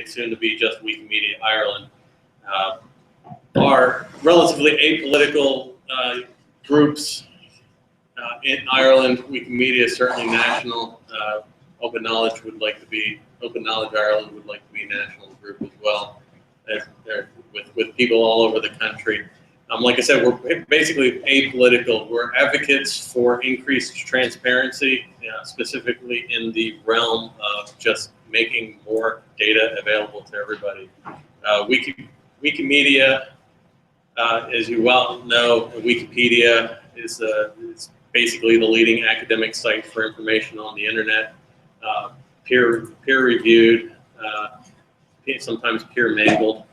soon to be just Wikimedia Ireland, are relatively apolitical groups in Ireland. Wikimedia is certainly national. Open Knowledge would like to be, Open Knowledge Ireland would like to be a national group as well, with people all over the country. Like I said, we're basically apolitical. We're advocates for increased transparency, specifically in the realm of just making more data available to everybody. Wikimedia, as you well know, Wikipedia is basically the leading academic site for information on the internet, peer-reviewed, sometimes peer-mangled,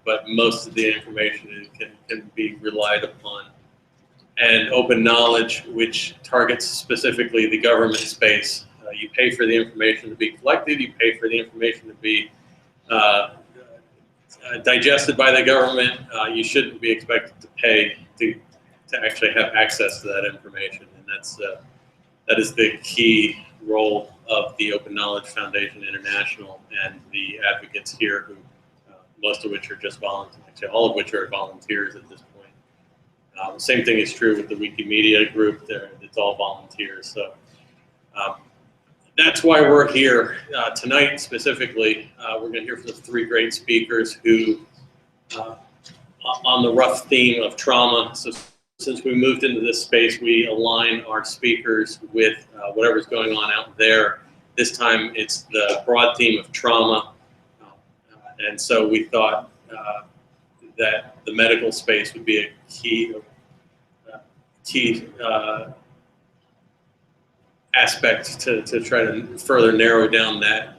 but most of the information can be relied upon. And Open Knowledge, which targets specifically the government space. You pay for the information to be collected, you pay for the information to be digested by the government. You shouldn't be expected to pay to actually have access to that information, and that is the key role of the Open Knowledge Foundation International and the advocates here, who most of which are just volunteers, actually all of which are volunteers at this point. The same thing is true with the Wikimedia group. It's all volunteers. So that's why we're here tonight specifically. We're going to hear from the three great speakers who, on the rough theme of trauma. So since we moved into this space, we align our speakers with whatever's going on out there. This time it's the broad theme of trauma. And so we thought that the medical space would be a key aspect to try to further narrow down that.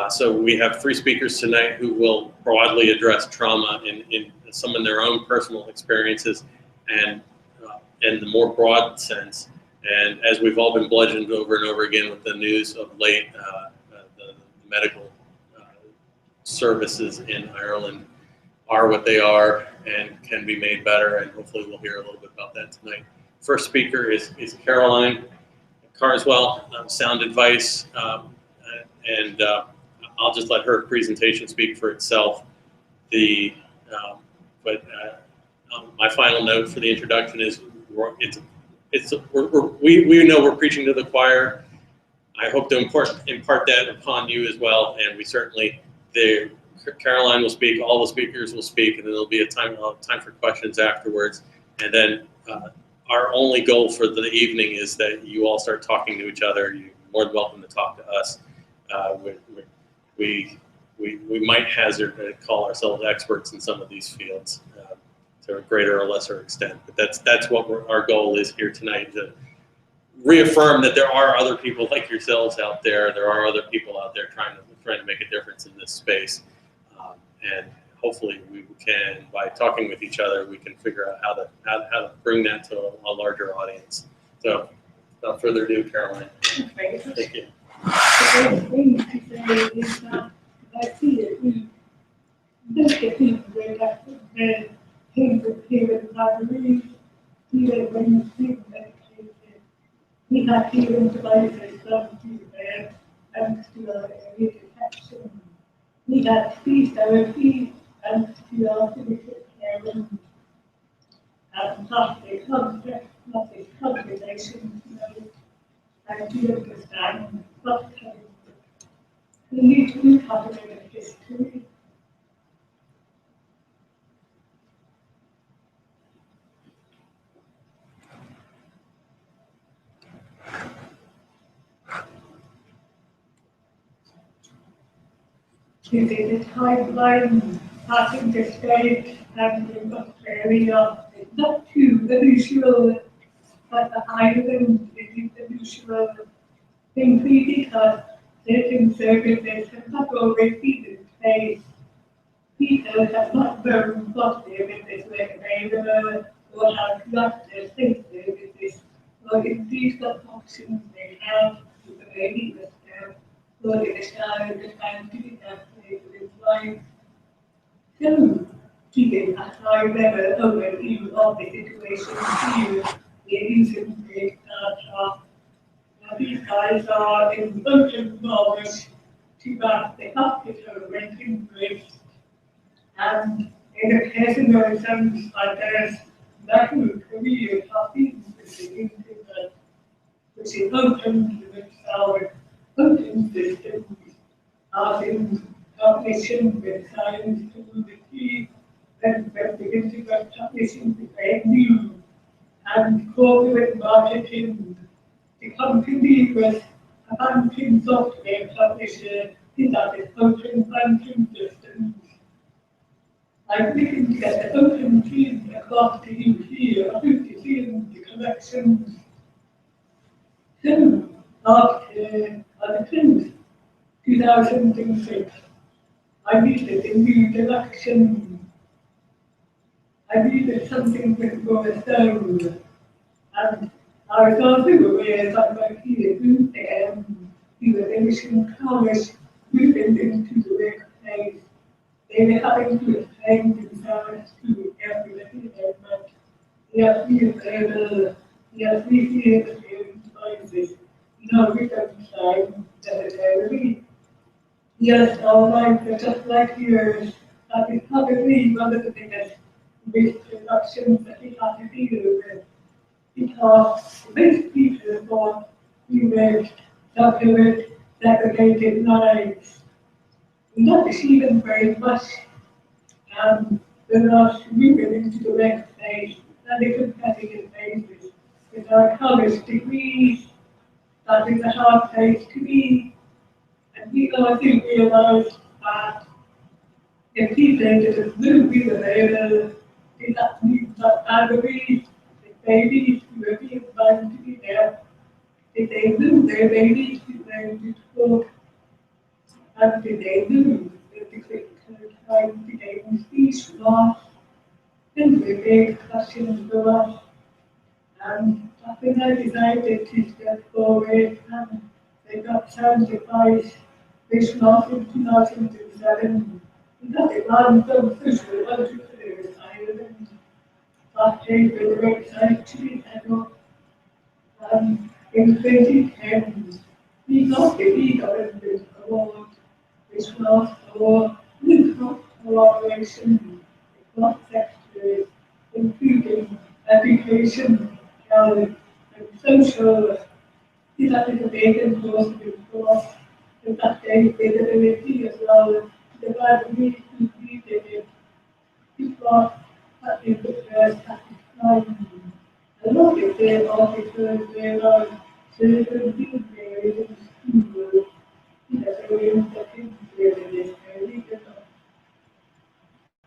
So we have three speakers tonight who will broadly address trauma in some of their own personal experiences and in the more broad sense. And as we've all been bludgeoned over and over again with the news of late, the medical services in Ireland are what they are and can be made better, and hopefully we'll hear a little bit about that tonight. First speaker is Caroline Carswell, Sound Advice, and I'll just let her presentation speak for itself. My final note for the introduction is we know we're preaching to the choir. I hope to impart that upon you as well, and we certainly, Caroline will speak, all the speakers will speak, and then there'll be a time for questions afterwards. And then our only goal for the evening is that you all start talking to each other. You're more than welcome to talk to us. We might hazard to call ourselves experts in some of these fields to a greater or lesser extent, but that's what our goal is here tonight, to reaffirm that there are other people like yourselves out there. There are other people out there trying to make a difference in this space, and hopefully we can, by talking with each other, we can figure out how to bring that to a larger audience. So, without further ado, Caroline. Okay. Thank you. The thing to say is that I see it. We look at people that things appear in libraries, here when people medicated. We have healing devices done to there and to early detection. We have speech therapy and to our physical care and plastic combinations, and to understand what we need to have a bit of history. We did a timeline passing the state and in Australia. It's not too unusual, but the Ireland is unusual simply because certain services have not always been in place. People have not known what services were available or how to access these services, or indeed what options they have to avail themselves. So it is now the time to be in life. So, giving a high level overview of the situation here, ladies and gentlemen, these guys are in open knowledge to back the hospital renting rate. And in the case of the terms like this, that would be a topic which is open with our open systems, as in cognition with science community, and begin to get cognition with new and corporate marketing. The company with a banking software publisher that is open banking systems. I'm looking to get the open team across the UK. I hope to see the collections soon after the print 2006. I needed a new direction. I needed something with more stone. And I was also aware that my peer group again, we were finishing college, moving into the workplace. They were having to explain themselves to everybody they met. Yes, we are able, yes, we see the same devices. No, we don't sign necessarily. Yes, our lives are just like yours. That is probably one of the biggest misconceptions that we have to deal with. Because most people thought we lived separate, segregated lives. Not even very much. We're not moving into the next stage, and the competitive basis. With our college degrees, that is a hard place to be. And people, I think, realize that if people didn't move with available, did that mean that families, the babies who were being bound to be there, did they move their babies to learn to talk? And did they move the critical time to gain speech loss? And the big questions for us. And that's when I decided to step forward and they got sound advice, which lost in 2007. Because it ran from social entrepreneurs Ireland. That gave me the website to be set up. In 2010, we got the e-government award, which was for collaboration across sectors, including education, health, and social. That is a big endorsement for us, and that gave visibility as well to the family who needed it. Because that is the first at the time. A lot of their officers, there are children being married in school.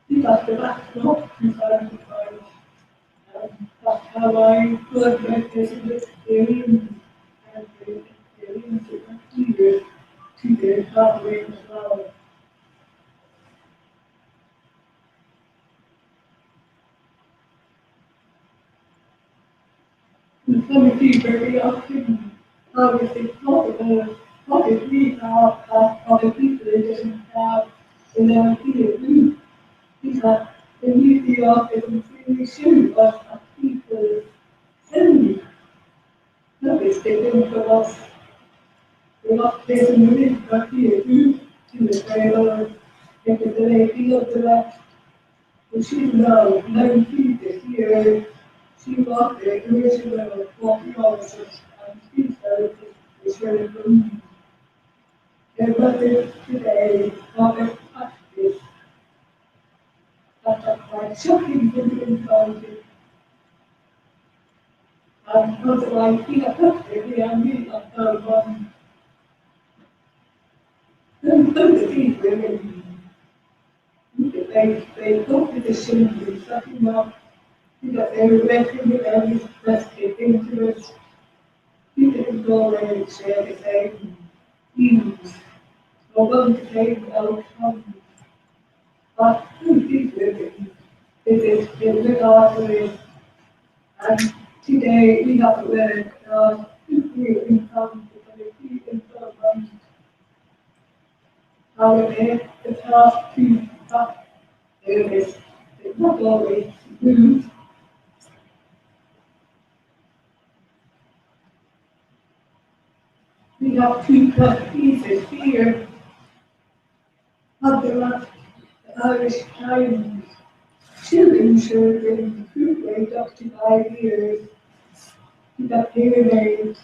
Because the backdrop is identified. That's how I could make this experience and the experience of material to their pathway as well. And some people very often how is it possible? What if we have that other people doesn't have in their idea? Because the media isn't really sure what people send. Nobody's taken for us. We're not placing the link back here to the trailer, into the lady of the left. But she's now 19 this year. She was the original 40 hours and speech therapist is very good. There was today, public practice. That's a quite shocking thing to find it. And otherwise, we have got it, and we have done the things women, they got positions in setting up, that they were making the early plastic into it. People can go away and share the same views, or want the same outcomes. But these women, it is regardless. And today we have to work real income disability in Corcoran. However, the task to that service is not always good. We have two pieces here. the Irish Times, children who wait up to 5 years, who got hearing aids,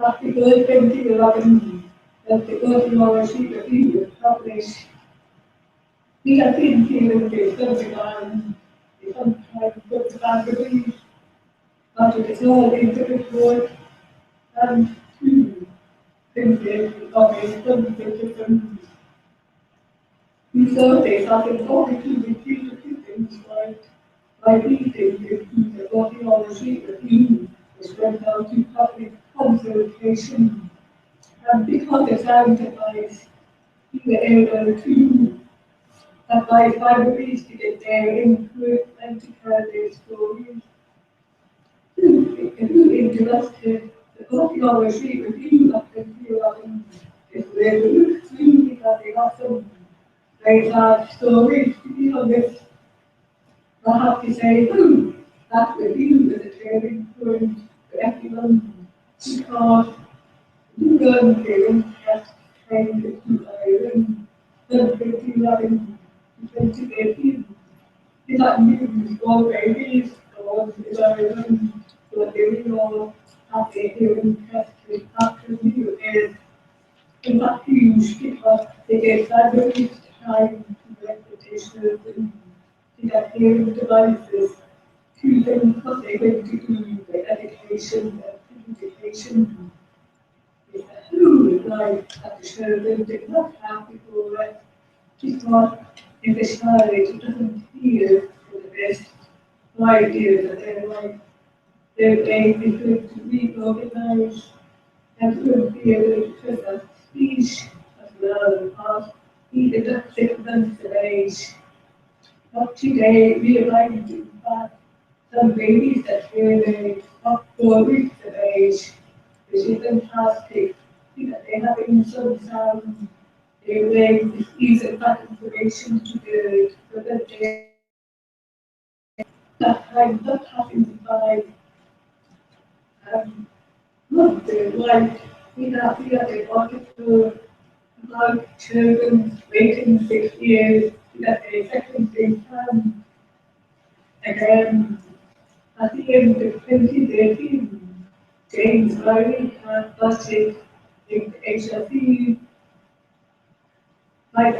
after the 2011, that the early sheet of Ingo published. We have been hearing this sometimes put the boundaries, but it is all into the report, and two things of some different. We saw this after talking to the things like meeting the audiology review, which went out to public consultation, and because the sound device, we were able to advise libraries to get their input and to tell their stories. Who interested the audiology review of the film is where we look through because they often very hard stories to be honest. I have to say, that review is a turning point for everyone because you learn parents have trained to Ireland, then 2011 to 2018. It's not new, all babies, all in Ireland, but they will all have their hearing tested after new is not huge because they get libraries time to repetition and to get hearing devices to them because they're going to do the education and communication. It's a whole life that the children did not have before because if a child doesn't hear for the best 5 years of their life, their brain is going to reorganize and will be able to process speech as well as even at 6 months of age. But today, we are finding that some babies that hear up 4 weeks of age, which is fantastic, because they're having some sound, their brain is using that information to build, so that they that time not having to buy not the like we have the article about children waiting 6 years to get their second exam. Again, at the end of 2018, James Riley had budgeted in HSE like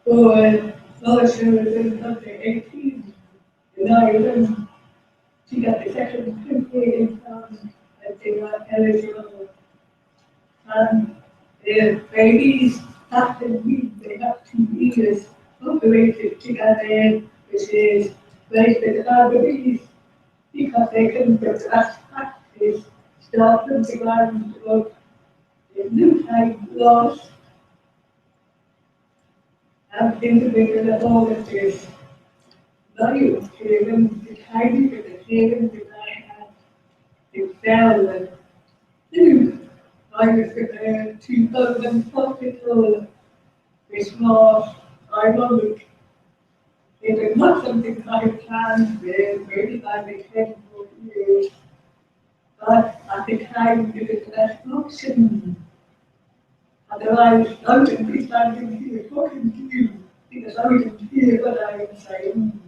for other children under 18 in Ireland to get the second exam that they were eligible. And the babies have to meet, they have 2 years operated together, which is great for the libraries because they can get as practice, start from the ground up, the new time loss, and individual at all of this. Value of children, the time for the children that I had, it fell and I was prepared to go them hospital, which was ironic. It was not something I had planned with, really by the 10 years, but at the time it was less option. Otherwise, I wouldn't be standing here talking to you because I wouldn't hear what I was saying.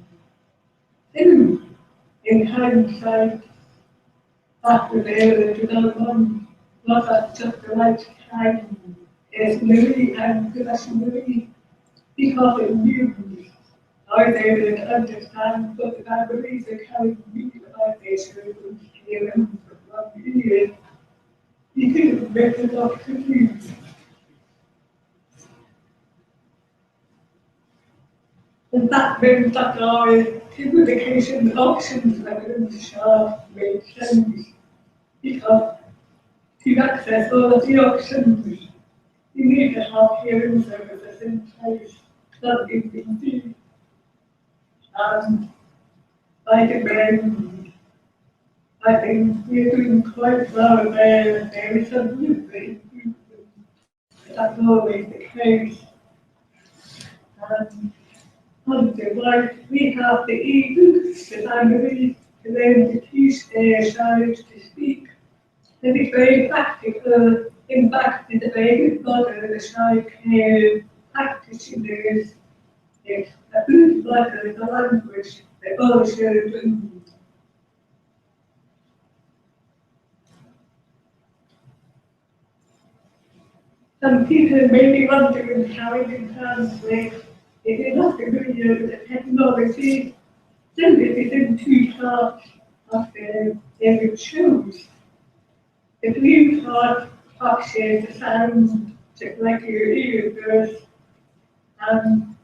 In hindsight, after there, 2001, was at just the right time. It's Louis and Louis because it knew I didn't understand what the libraries are telling me about their children here in for 1 year. He couldn't make it up to me. And that meant that our communication options within the shop made sense because to access all of the options, you need to have hearing services in place that you can do. And like again, I think we're doing quite well there. There is some movement, but that's always the case. On the right, we have the e-books that I'm going to learn to teach their child to speak. And it's very practical impact in the way the child practitioners, if a good mother is a language, they all share it. Some people may be wondering how it can translate if you're not familiar with the technology, then it isn't too far of the area shows. If you thought foxes, the sound just like your ears, and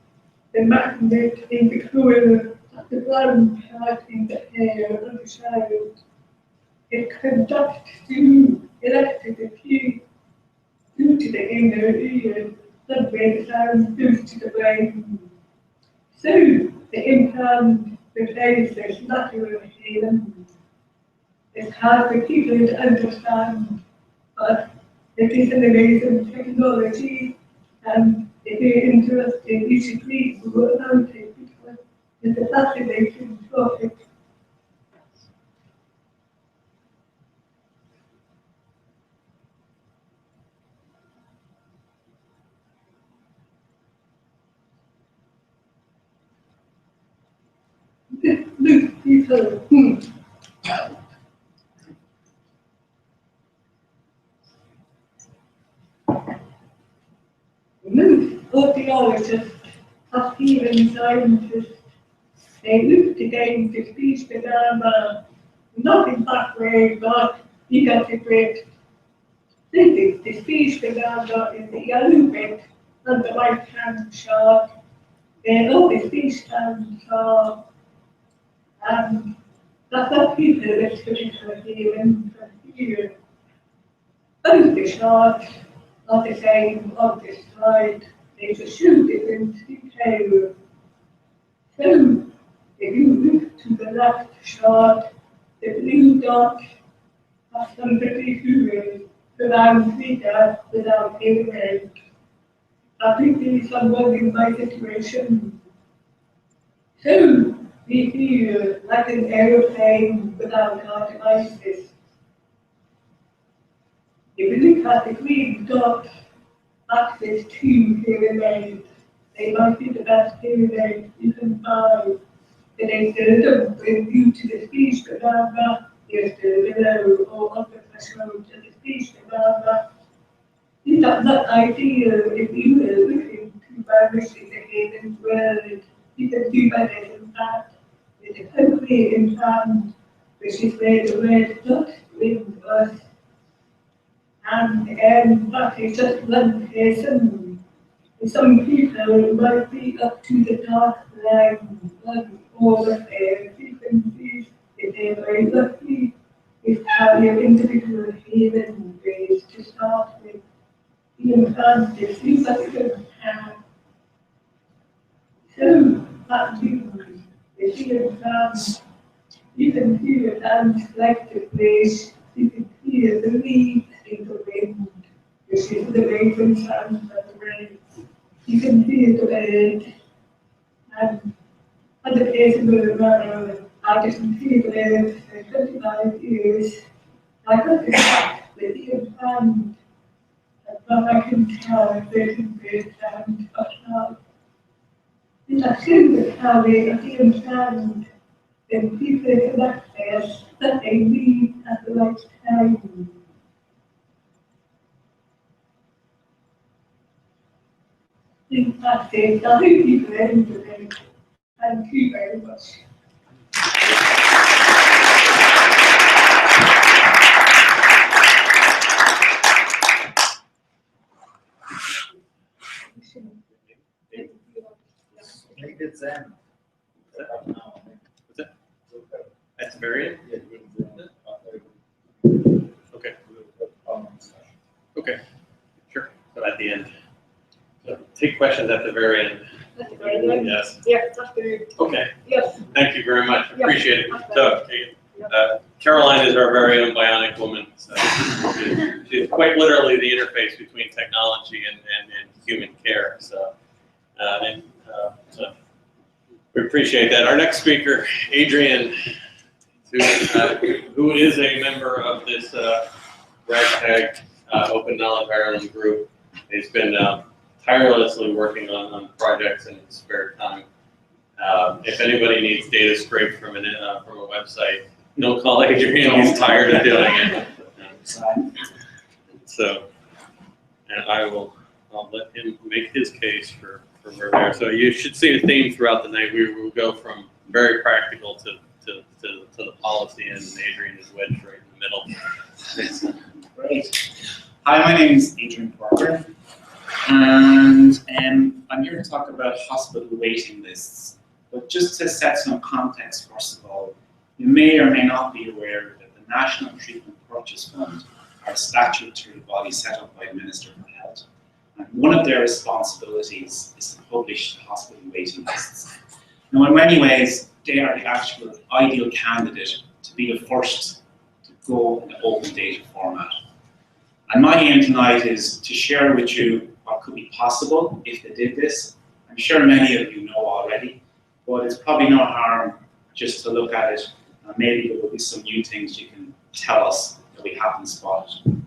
the magnet in the coil of the ground part in the hair of the child, it conducts through electricity due to the inner ear, that way the sound goes to the brain. So the implant replaces natural hearing. It's hard for people to understand, but it is an amazing technology, and if you're interested, you should read more about it because it's a fascinating topic. Look, people, most audiologists are even scientists. They look against the speech dilemma, not in that way, but you get the great. The speech dilemma is the yellow bit on the right hand chart. And all the speech stands for, that's what people with particular hearing from here. Both the charts are the same on this slide. They just show different detail. So, if you look to the left chart, the blue dot has somebody who is without figure, without hearing. I think there is someone in my situation. So, we feel like an aeroplane without our devices. If you look at the green dot, access to hearing aids, they might be the best hearing aids you can buy. But they still don't bring you to the speech dilemma, you're still below or on the threshold to the speech dilemma. It's not ideal if you were looking to vanish in the hearing world. You can do better than that. With a cochlear implant, which is where the red dot brings us. And again, that is just one person. Some people might be up to the dark line, all of their frequencies, if they're very lucky, if have your individual hearing ways to start with. The implant is significant. So, that means if the implant, you can hear it and selective place, you can hear the leaves in the wind, which is the raven sound of the rain. You can hear the bird, and at the place of the I didn't hear the bird for 25 years. I got this back with the implant, but I can tell if there's a bird sound or not. It's actually how they the implant. Then people can access that they need at the right time. That's it. I think people are into it. Thank you very much. Make it Zen. What's that? At the very end? Okay. Okay. Sure. So at the end. So take questions at the very end. At the very end? Yes. Yeah, that's good. Okay. Yes. Thank you very much. Yeah. Appreciate it. So, Caroline is our very own bionic woman. So she's quite literally the interface between technology and human care. So, so we appreciate that. Our next speaker, Adrian, who is a member of this ragtag Open Knowledge Ireland group. He's been tirelessly working on projects in his spare time. If anybody needs data scraped from a website, don't call Adrian, he's tired of doing it. So, and I'll let him make his case for where we are. So you should see a theme throughout the night. We will go from very practical to the policy, and Adrian is wedged right in the middle. Great. Hi, my name is Adrian Corcoran, and I'm here to talk about hospital waiting lists. But just to set some context, first of all, you may or may not be aware that the National Treatment Purchase Fund are a statutory body set up by the Minister for Health. And one of their responsibilities is to publish the hospital waiting lists. Now, in many ways, they are the actual ideal candidate to be the first to go in the open data format. And my aim tonight is to share with you what could be possible if they did this. I'm sure many of you know already, but it's probably no harm just to look at it, and maybe there will be some new things you can tell us that we haven't spotted.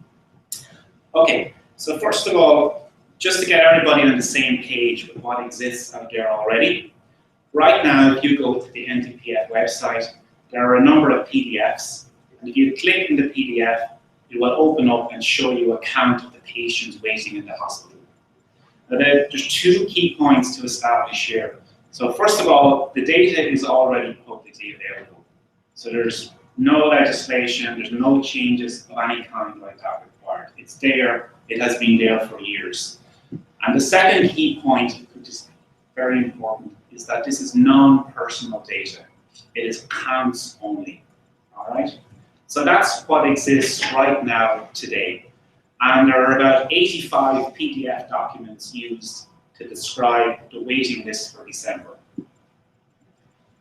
Okay, so first of all, just to get everybody on the same page with what exists out there already, right now, if you go to the NTPF website, there are a number of PDFs, and if you click in the PDF, it will open up and show you a count of the patients waiting in the hospital. Now, there's two key points to establish here. So first of all, the data is already publicly available. So there's no legislation, there's no changes of any kind like that required. It's there, it has been there for years. And the second key point, which is very important, is that this is non-personal data. It is counts only, all right? So that's what exists right now today. And there are about 85 PDF documents used to describe the waiting list for December.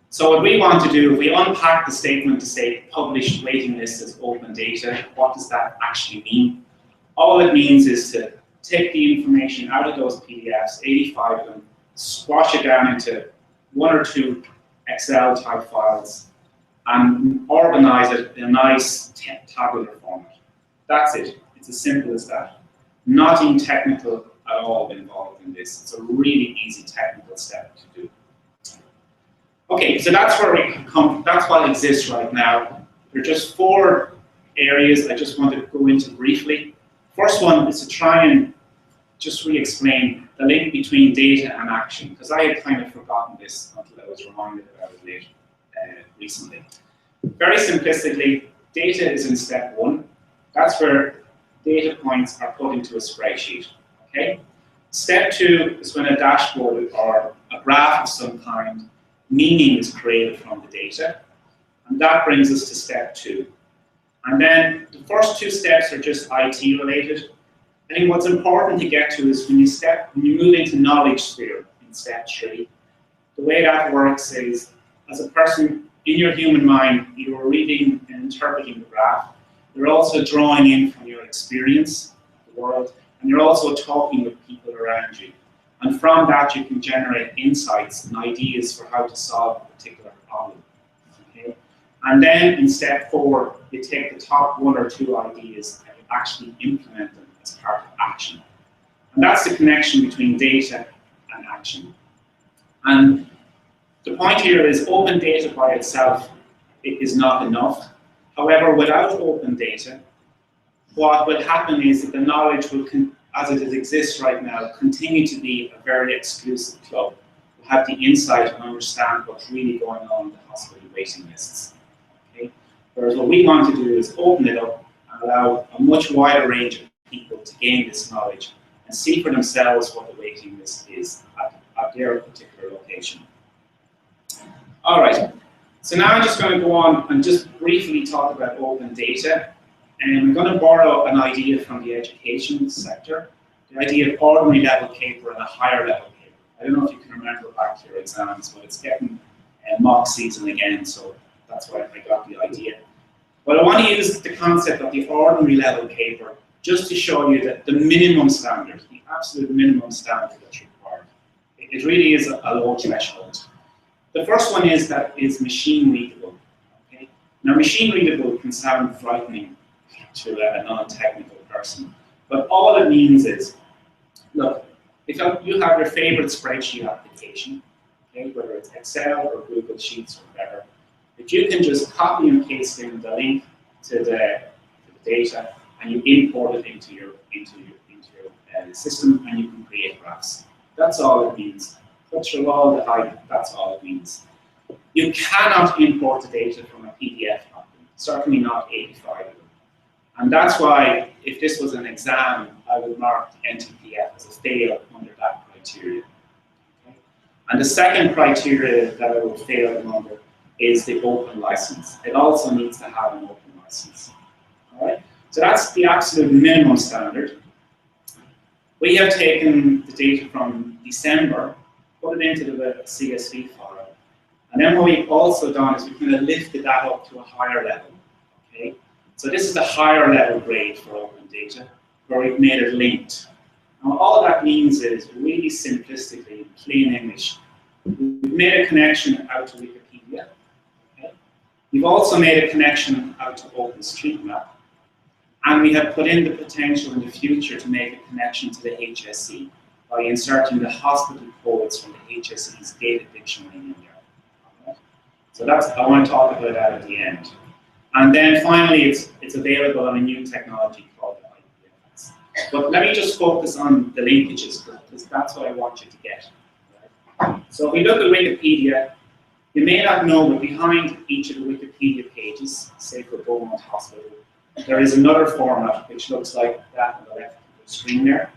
So what we want to do, if we unpack the statement to say published waiting list as open data, what does that actually mean? All it means is to take the information out of those PDFs, 85 of them, squash it down into one or two Excel type files, and organize it in a nice tabular format. That's it. It's as simple as that. Nothing technical at all involved in this. It's a really easy technical step to do. Okay, so that's where we come. That's what exists right now. There are just 4 areas I just want to go into briefly. First one is to try and just re-explain the link between data and action, because I had kind of forgotten this until I was reminded about it later, recently. Very simplistically, data is in step 1. That's where data points are put into a spreadsheet. Okay. Step 2 is when a dashboard or a graph of some kind, meaning is created from the data, and that brings us to step 2. And then the first 2 steps are just IT related. I think what's important to get to is when you move into knowledge sphere in step 3, the way that works is, as a person in your human mind, you are reading and interpreting the graph. You're also drawing in from your experience of the world, and you're also talking with people around you. And from that, you can generate insights and ideas for how to solve a particular problem. Okay? And then in step 4, you take the top 1 or 2 ideas and you actually implement them as part of action. And that's the connection between data and action. And the point here is open data by itself is not enough. However, without open data, what will happen is that the knowledge will, as it exists right now, continue to be a very exclusive club. We'll have the insight and understand what's really going on in the hospital waiting lists. Okay? Whereas what we want to do is open it up and allow a much wider range of people to gain this knowledge and see for themselves what the waiting list is at their particular location. All right, so now I'm just going to go on and just briefly talk about open data. And I'm going to borrow an idea from the education sector, the idea of ordinary level paper and a higher level paper. I don't know if you can remember back to your exams, but it's getting mock season again, so that's why I got the idea. But I want to use the concept of the ordinary level paper just to show you that the minimum standard, the absolute minimum standard that's required. It really is a low threshold. The first one is that it's machine readable. Okay? Now, machine readable can sound frightening to a non-technical person, But all it means is, look, if you have your favorite spreadsheet application, okay, whether it's Excel or Google Sheets or whatever, if you can just copy and paste in the link to the data and you import it into your system and you can create graphs. That's all it means. Put through all the hype, that's all it means. You cannot import the data from a PDF document, certainly not 85 of them. And that's why, if this was an exam, I would mark the NTPF as a fail under that criteria. Okay? And the second criteria that I would fail them under is the open license. It also needs to have an open license. All right? So that's the absolute minimum standard. We have taken the data from December, put it into the CSV file, and then what we've also done is we've kind of lifted that up to a higher level. Okay? So this is the higher level grade for open data, where we've made it linked. Now all that means is, really simplistically, in plain English, we've made a connection out to Wikipedia. Okay? We've also made a connection out to OpenStreetMap. And we have put in the potential in the future to make a connection to the HSE by inserting the hospital codes from the HSE's data dictionary in there. Okay? So that's, I want to talk about that at the end. And then finally, it's available on a new technology called IPFS. But let me just focus on the linkages, because that's what I want you to get. Right? So if we look at Wikipedia, you may not know, but behind each of the Wikipedia pages, say for Beaumont Hospital, there is another format which looks like that on the left of the screen there.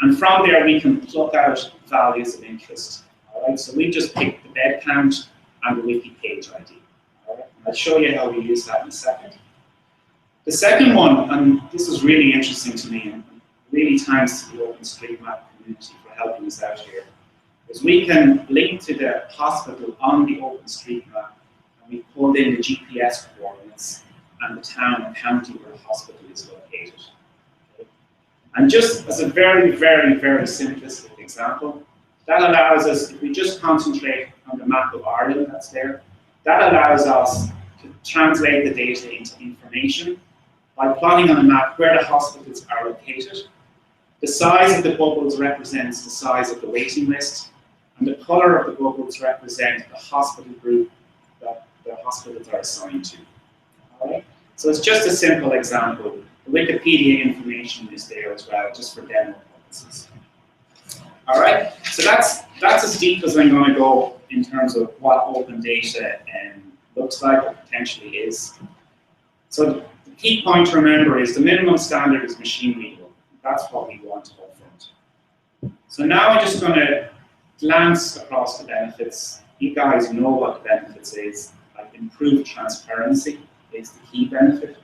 And from there, we can pluck out values of interest. All right? So we just picked the bed count and the wiki page ID. All right? I'll show you how we use that in a second. The second one, and this is really interesting to me, and really thanks to the OpenStreetMap community for helping us out here, is we can link to the hospital on the OpenStreetMap, and we pulled in the GPS coordinates and the town and county where the hospital is located. Okay? And just as a very, very, very simplistic example, that allows us, if we just concentrate on the map of Ireland that's there, that allows us to translate the data into information by plotting on a map where the hospitals are located. The size of the bubbles represents the size of the waiting list, and the color of the bubbles represent the hospital group that the hospitals are assigned to. All right? So it's just a simple example. The Wikipedia information is there as well, just for demo purposes. All right, so that's as deep as I'm going to go in terms of what open data looks like or potentially is. So the key point to remember is the minimum standard is machine readable. That's what we want up front. So now I'm just going to glance across the benefits. You guys know what the benefits is. Like improved transparency is the key benefit.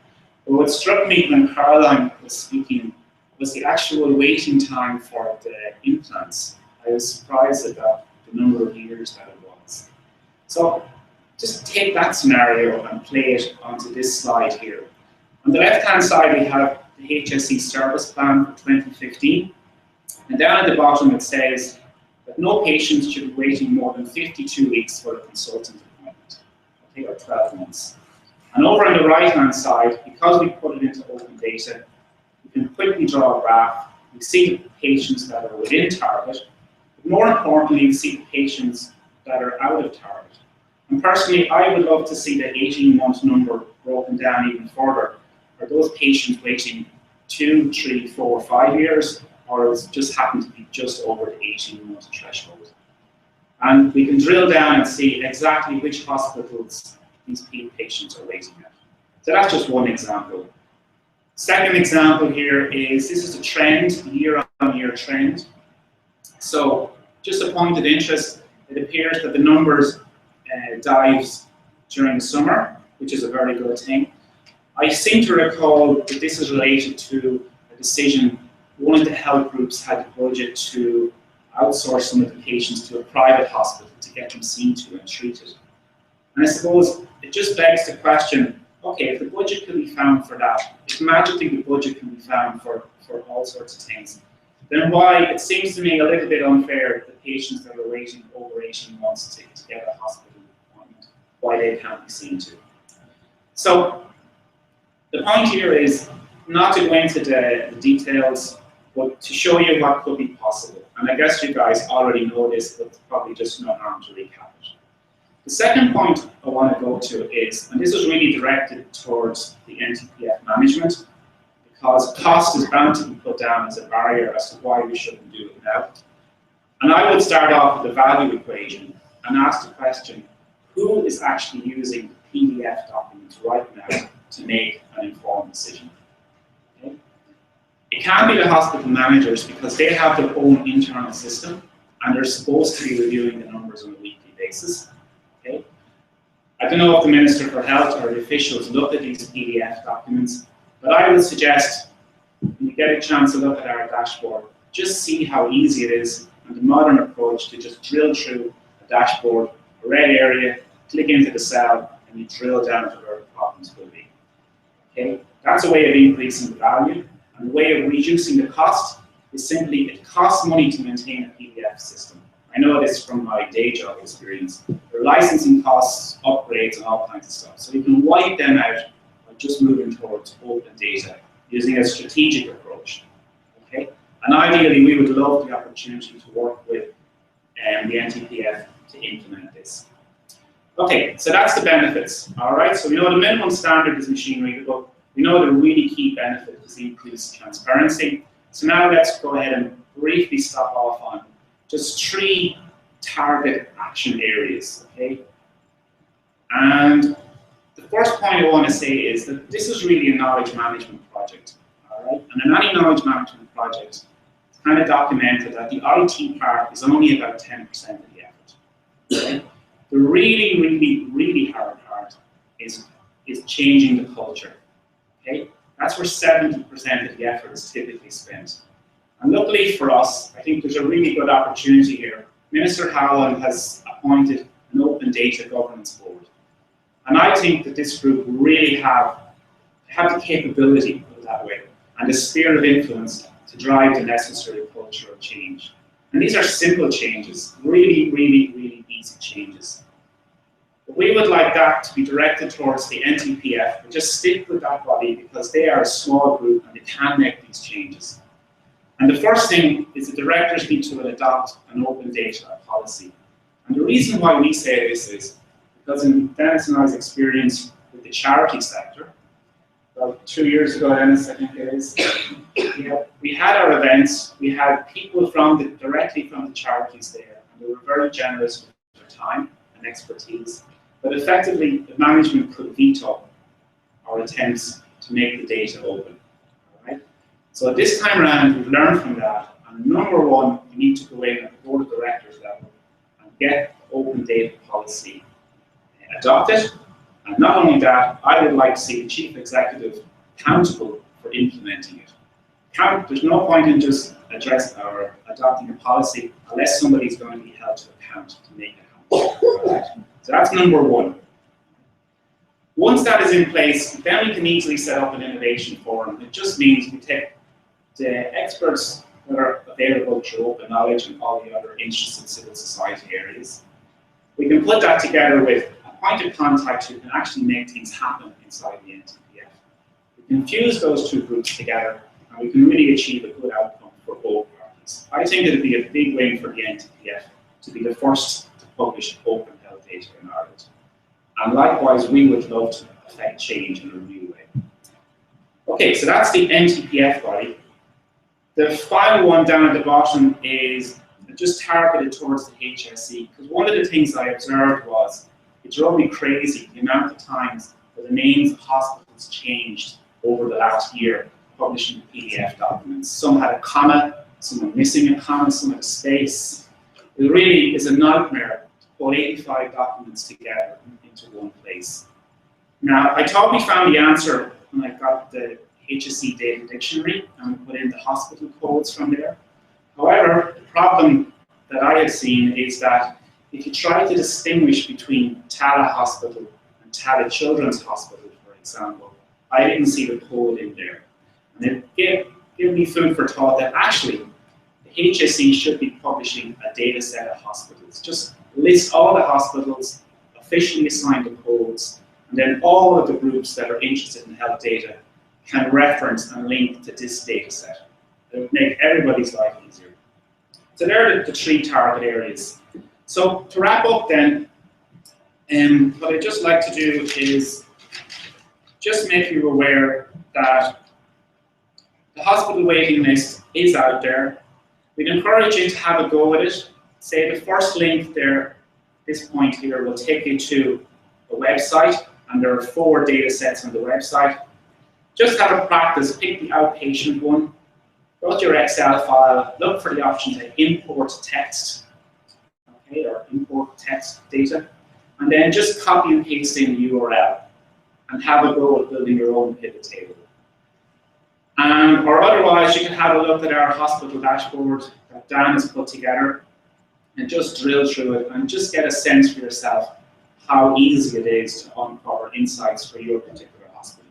But what struck me when Caroline was speaking was the actual waiting time for the implants. I was surprised at the number of years that it was. So just take that scenario and play it onto this slide here. On the left-hand side, we have the HSE service plan for 2015. And down at the bottom, it says that no patients should be waiting more than 52 weeks for a consultant appointment, okay, or 12 months. And over on the right-hand side, because we put it into open data, we can quickly draw a graph. We see the patients that are within target, but more importantly, we see the patients that are out of target. And personally, I would love to see the 18-month number broken down even further. Are those patients waiting 2, 3, 4, 5 years, or does it just happen to be just over the 18-month threshold? And we can drill down and see exactly which hospitals these patients are waiting at. So that's just one example. Second example here is, this is a trend, year-on-year trend. So just a point of interest, it appears that the numbers dives during the summer, which is a very good thing. I seem to recall that this is related to a decision one of the health groups had the budget to outsource some of the patients to a private hospital to get them seen to and treated. And I suppose it just begs the question, okay, if the budget can be found for that, if magically the budget can be found for all sorts of things, then why, it seems to me a little bit unfair that the patients that are waiting over 18 months to get a hospital appointment, why they can't be seen to. So the point here is, not to go into the details, but to show you what could be possible. And I guess you guys already know this, but probably just no harm to recap it. The second point I want to go to is, and this is really directed towards the NTPF management, because cost is bound to be put down as a barrier as to why we shouldn't do it now. And I would start off with the value equation and ask the question, who is actually using the PDF documents right now to make an informed decision? Okay. It can't be the hospital managers because they have their own internal system and they're supposed to be reviewing the numbers on a weekly basis. Okay. I don't know if the Minister for Health or the officials look at these PDF documents, but I would suggest when you get a chance to look at our dashboard, just see how easy it is and the modern approach to just drill through a dashboard, a red area, click into the cell, and you drill down to where the problems will be. Okay? That's a way of increasing the value, and the way of reducing the cost is simply it costs money to maintain a PDF system. I know this from my day job experience. There are licensing costs, upgrades, and all kinds of stuff. So you can wipe them out by just moving towards open data using a strategic approach. Okay? And ideally, we would love the opportunity to work with the NTPF to implement this. Okay, so that's the benefits. All right, so we know the minimum standard is machine readable. We know the really key benefit is increased transparency. So now let's go ahead and briefly stop off on just 3 target action areas. Okay, and the first point I want to say is that this is really a knowledge management project. All right, and in any knowledge management project, it's kind of documented that the IT part is only about 10% of the effort. Okay? The really, really, really hard part is changing the culture. Okay? That's where 70% of the effort is typically spent. And luckily for us, I think there's a really good opportunity here. Minister Howland has appointed an open data governance board. And I think that this group really have the capability, put it that way, and the sphere of influence to drive the necessary cultural change. And these are simple changes, really, really, really easy changes. But we would like that to be directed towards the NTPF, but just stick with that body because they are a small group and they can make these changes. And the first thing is the directors need to adopt an open data policy. And the reason why we say this is because in Dennis and I's experience with the charity sector, about 2 years ago, Dennis, I think it is, we had our events, we had people directly from the charities there, and they were very generous with their time and expertise. But effectively, the management could veto our attempts to make the data open. All right? So this time around, we've learned from that, and number one, you need to go in at the board of directors level and get the open data policy adopted. And not only that, I would like to see the chief executive accountable for implementing it. There's no point in just adopting a policy unless somebody's going to be held to account to make it happen. Right? So that's number one. Once that is in place, then we can easily set up an innovation forum. It just means we take the experts that are available through open knowledge and all the other interested civil society areas. We can put that together with a point of contact who can actually make things happen inside the NTPF. We can fuse those two groups together and we can really achieve a good outcome for both parties. I think it would be a big win for the NTPF to be the first to publish open health data in Ireland. And likewise, we would love to affect change in a real way. Okay, so that's the NTPF body. The final one down at the bottom is just targeted towards the HSE, because one of the things I observed was it's really crazy the amount of times that the names of hospitals changed over the last year publishing PDF documents. Some had a comma, some were missing a comma, some had a space. It really is a nightmare to pull 85 documents together into one place. Now, I thought we found the answer when I got the HSE data dictionary and put in the hospital codes from there. However, the problem that I have seen is that if you try to distinguish between Tala Hospital and Tala Children's Hospital, for example, I didn't see the code in there. And it gave me food for thought that actually the HSE should be publishing a data set of hospitals. Just list all the hospitals, officially assign the codes, and then all of the groups that are interested in health data can reference and link to this data set. It would make everybody's life easier. So there are the three target areas. So to wrap up then, what I'd just like to do is just make you aware that the hospital waiting list is out there. We'd encourage you to have a go with it. Say the first link there, this point here, will take you to the website, and there are 4 data sets on the website. Just have a practice, pick the outpatient one, go to your Excel file, look for the option to import text, okay, or import text data, and then just copy and paste in the URL and have a go at building your own pivot table. Or otherwise, you can have a look at our hospital dashboard that Dan has put together and just drill through it and just get a sense for yourself how easy it is to uncover insights for your particular hospital.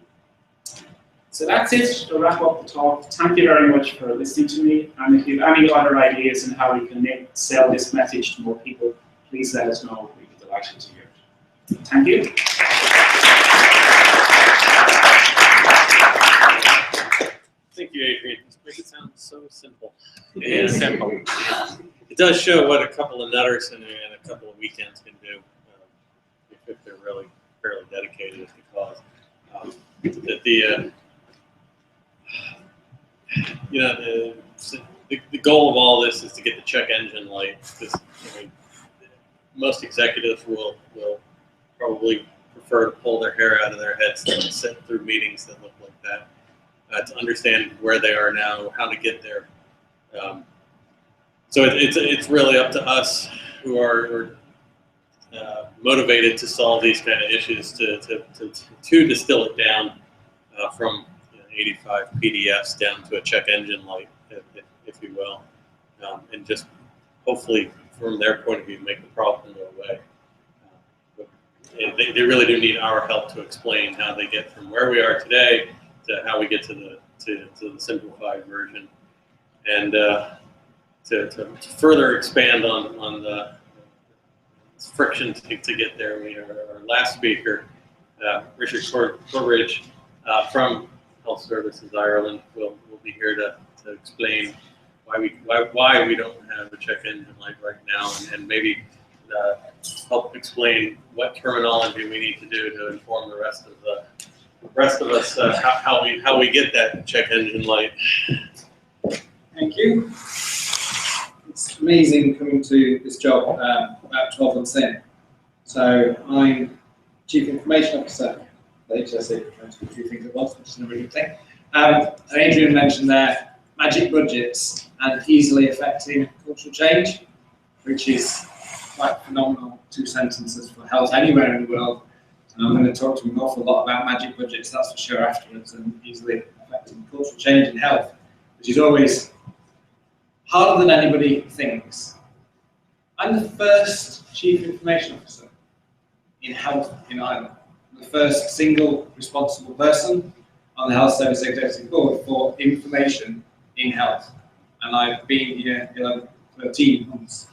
So that's it to wrap up the talk. Thank you very much for listening to me. And if you have any other ideas on how we can sell this message to more people, please let us know. We'd be delighted to hear it. Thank you. Thank you, Adrian. This makes it sound so simple. It is simple. It does show what a couple of nutters and a couple of weekends can do if they're really fairly dedicated to the cause. The goal of all this is to get the check engine light, because most executives will probably prefer to pull their hair out of their heads than to sit through meetings that look like that. To understand where they are now, how to get there. So it's really up to us who are motivated to solve these kind of issues to distill it down from 85 PDFs down to a check engine light, if you will, and just hopefully from their point of view make the problem go away. They really do need our help to explain how they get from where we are today to how we get to the simplified version, and to further expand on the friction to get there. Our last speaker, Richard Corbridge from Health Services Ireland, will be here to explain why we don't have a check engine light right now, and maybe help explain what terminology we need to do to inform the rest of us how we get that check engine light. Thank you. It's amazing coming to this job about 12 months in. So I'm Chief Information Officer at HSE, trying to do 2 things at once, which is a really good thing. Adrian mentioned there magic budgets and easily affecting cultural change, which is quite phenomenal 2 sentences for health anywhere in the world. And I'm going to talk to you an awful lot about magic budgets, that's for sure, afterwards, and easily affecting cultural change in health, which is always harder than anybody thinks. I'm the first Chief Information Officer in health in Ireland. I'm the first single responsible person on the Health Service Executive Board for information in health. And I've been here 13 months.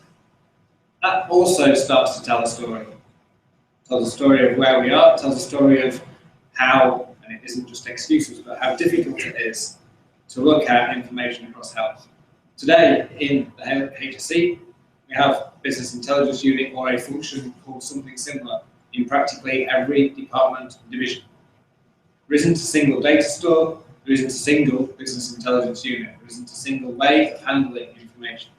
That also starts to tell a story. It tells a story of where we are, it tells a story of how, and it isn't just excuses, but how difficult it is to look at information across health. Today, in the HSE, we have business intelligence unit, or a function called something similar, in practically every department and division. There isn't a single data store, there isn't a single business intelligence unit, there isn't a single way of handling information.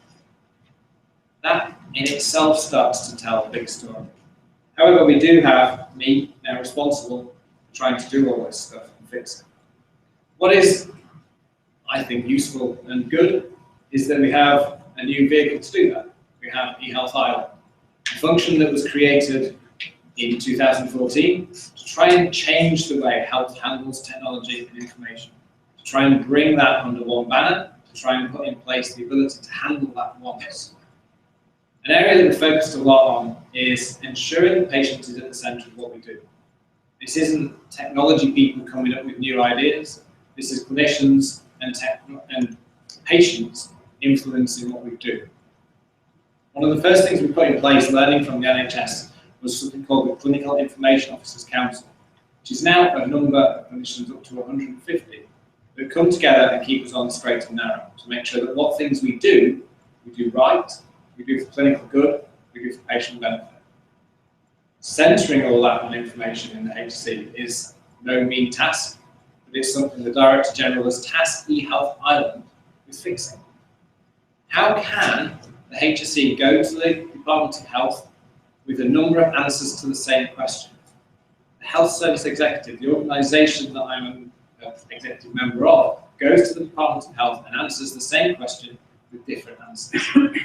That in itself starts to tell a big story. However, we do have me now responsible for trying to do all this stuff and fix it. What is, I think, useful and good is that we have a new vehicle to do that. We have eHealth Ireland, a function that was created in 2014 to try and change the way health handles technology and information, to try and bring that under one banner, to try and put in place the ability to handle that once. An area that we focused a lot on is ensuring the patient is at the centre of what we do. This isn't technology people coming up with new ideas, this is clinicians and patients influencing what we do. One of the first things we put in place, learning from the NHS, was something called the Clinical Information Officers Council, which is now a number of clinicians up to 150 that come together and keep us on the straight and narrow to make sure that what things we do right, we do for clinical good, we do for patient benefit. Centering all that on information in the HSE is no mean task, but it's something the Director General has tasked eHealth Ireland with fixing. How can the HSE go to the Department of Health with a number of answers to the same question? The Health Service Executive, the organisation that I'm an executive member of, goes to the Department of Health and answers the same question with different answers.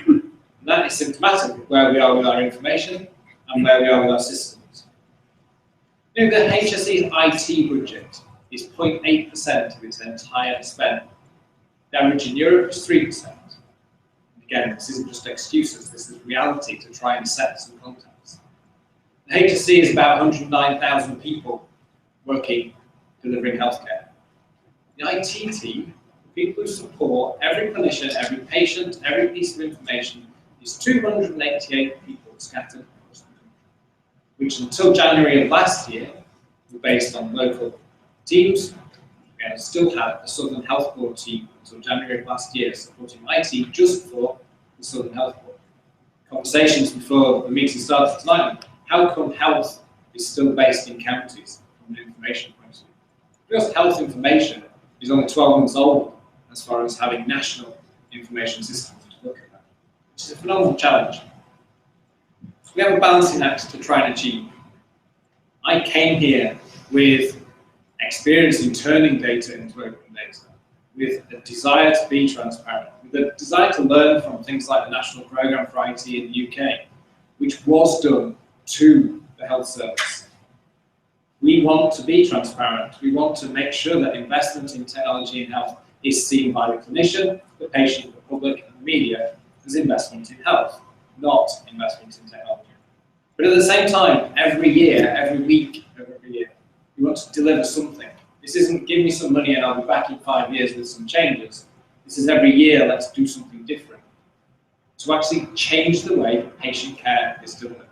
And that is symptomatic of where we are with our information and where we are with our systems. You know, the HSE's IT budget is 0.8% of its entire spend. The average in Europe is 3%. And again, this isn't just excuses, this is reality to try and set some context. The HSE is about 109,000 people working, delivering healthcare. The IT team, the people who support every clinician, every patient, every piece of information, is 288 people scattered across the country, which until January of last year were based on local teams. We still had a Southern Health Board team until January of last year supporting IT just for the Southern Health Board. Conversations before the meeting started tonight, how come health is still based in counties from an information point of view? Because health information is only 12 months old as far as having national information systems to look at that, which is a phenomenal challenge. So we have a balancing act to try and achieve. I came here with experience in turning data into open data, with a desire to be transparent, with a desire to learn from things like the National Programme for IT in the UK, which was done to the health service. We want to be transparent. We want to make sure that investment in technology and health is seen by the clinician, the patient, the public, and the media as investment in health, not investment in technology. But at the same time, every year, every week, every year, we want to deliver something. This isn't give me some money and I'll be back in 5 years with some changes. This is every year, let's do something different to actually change the way patient care is delivered.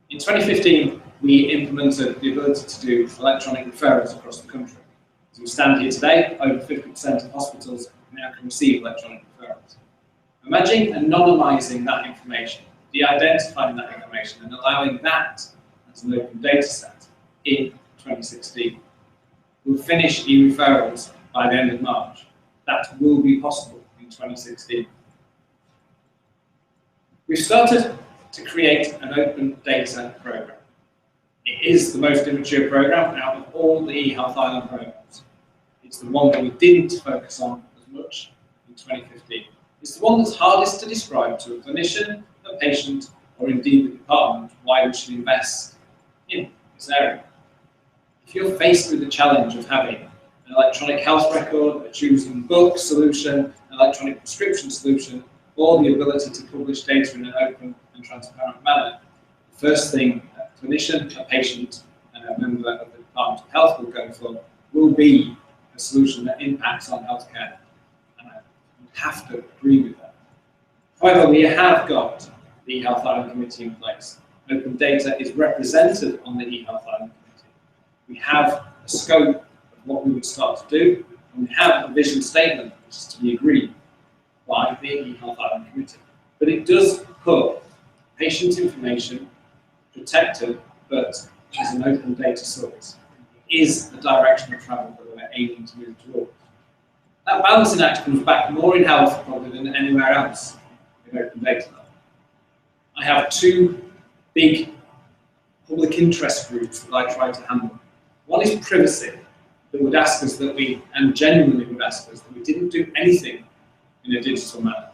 In 2015, we implemented the ability to do electronic referrals across the country. As we stand here today, over 50% of hospitals now can receive electronic referrals. Imagine anonymising that information, de-identifying that information, and allowing that as an open data set in 2016. We'll finish e-referrals by the end of March. That will be possible in 2016. We've started to create an open data program. It is the most immature program out of all the eHealth Ireland programs. It's the one that we didn't focus on as much in 2015. It's the one that's hardest to describe to a clinician, a patient, or indeed the department why we should invest in this area. If you're faced with the challenge of having an electronic health record, a choosing book solution, an electronic prescription solution, or the ability to publish data in an open and transparent manner, the first thing a clinician, a patient, and a member of the Department of Health will go for will be a solution that impacts on healthcare. And I would have to agree with that. However, we have got the eHealth Ireland Committee in place. Open data is represented on the eHealth Ireland Committee. We have a scope of what we would start to do, and we have a vision statement which is to be agreed by the eHealth Ireland Committee. But it does put patient information protected, but as an open data source. It is the direction of travel that we're aiming to move towards. That balancing act comes back more in health probably than anywhere else in open data. I have two big public interest groups that I try to handle. One is privacy, that would ask us that we, and genuinely would ask us that we didn't do anything in a digital manner.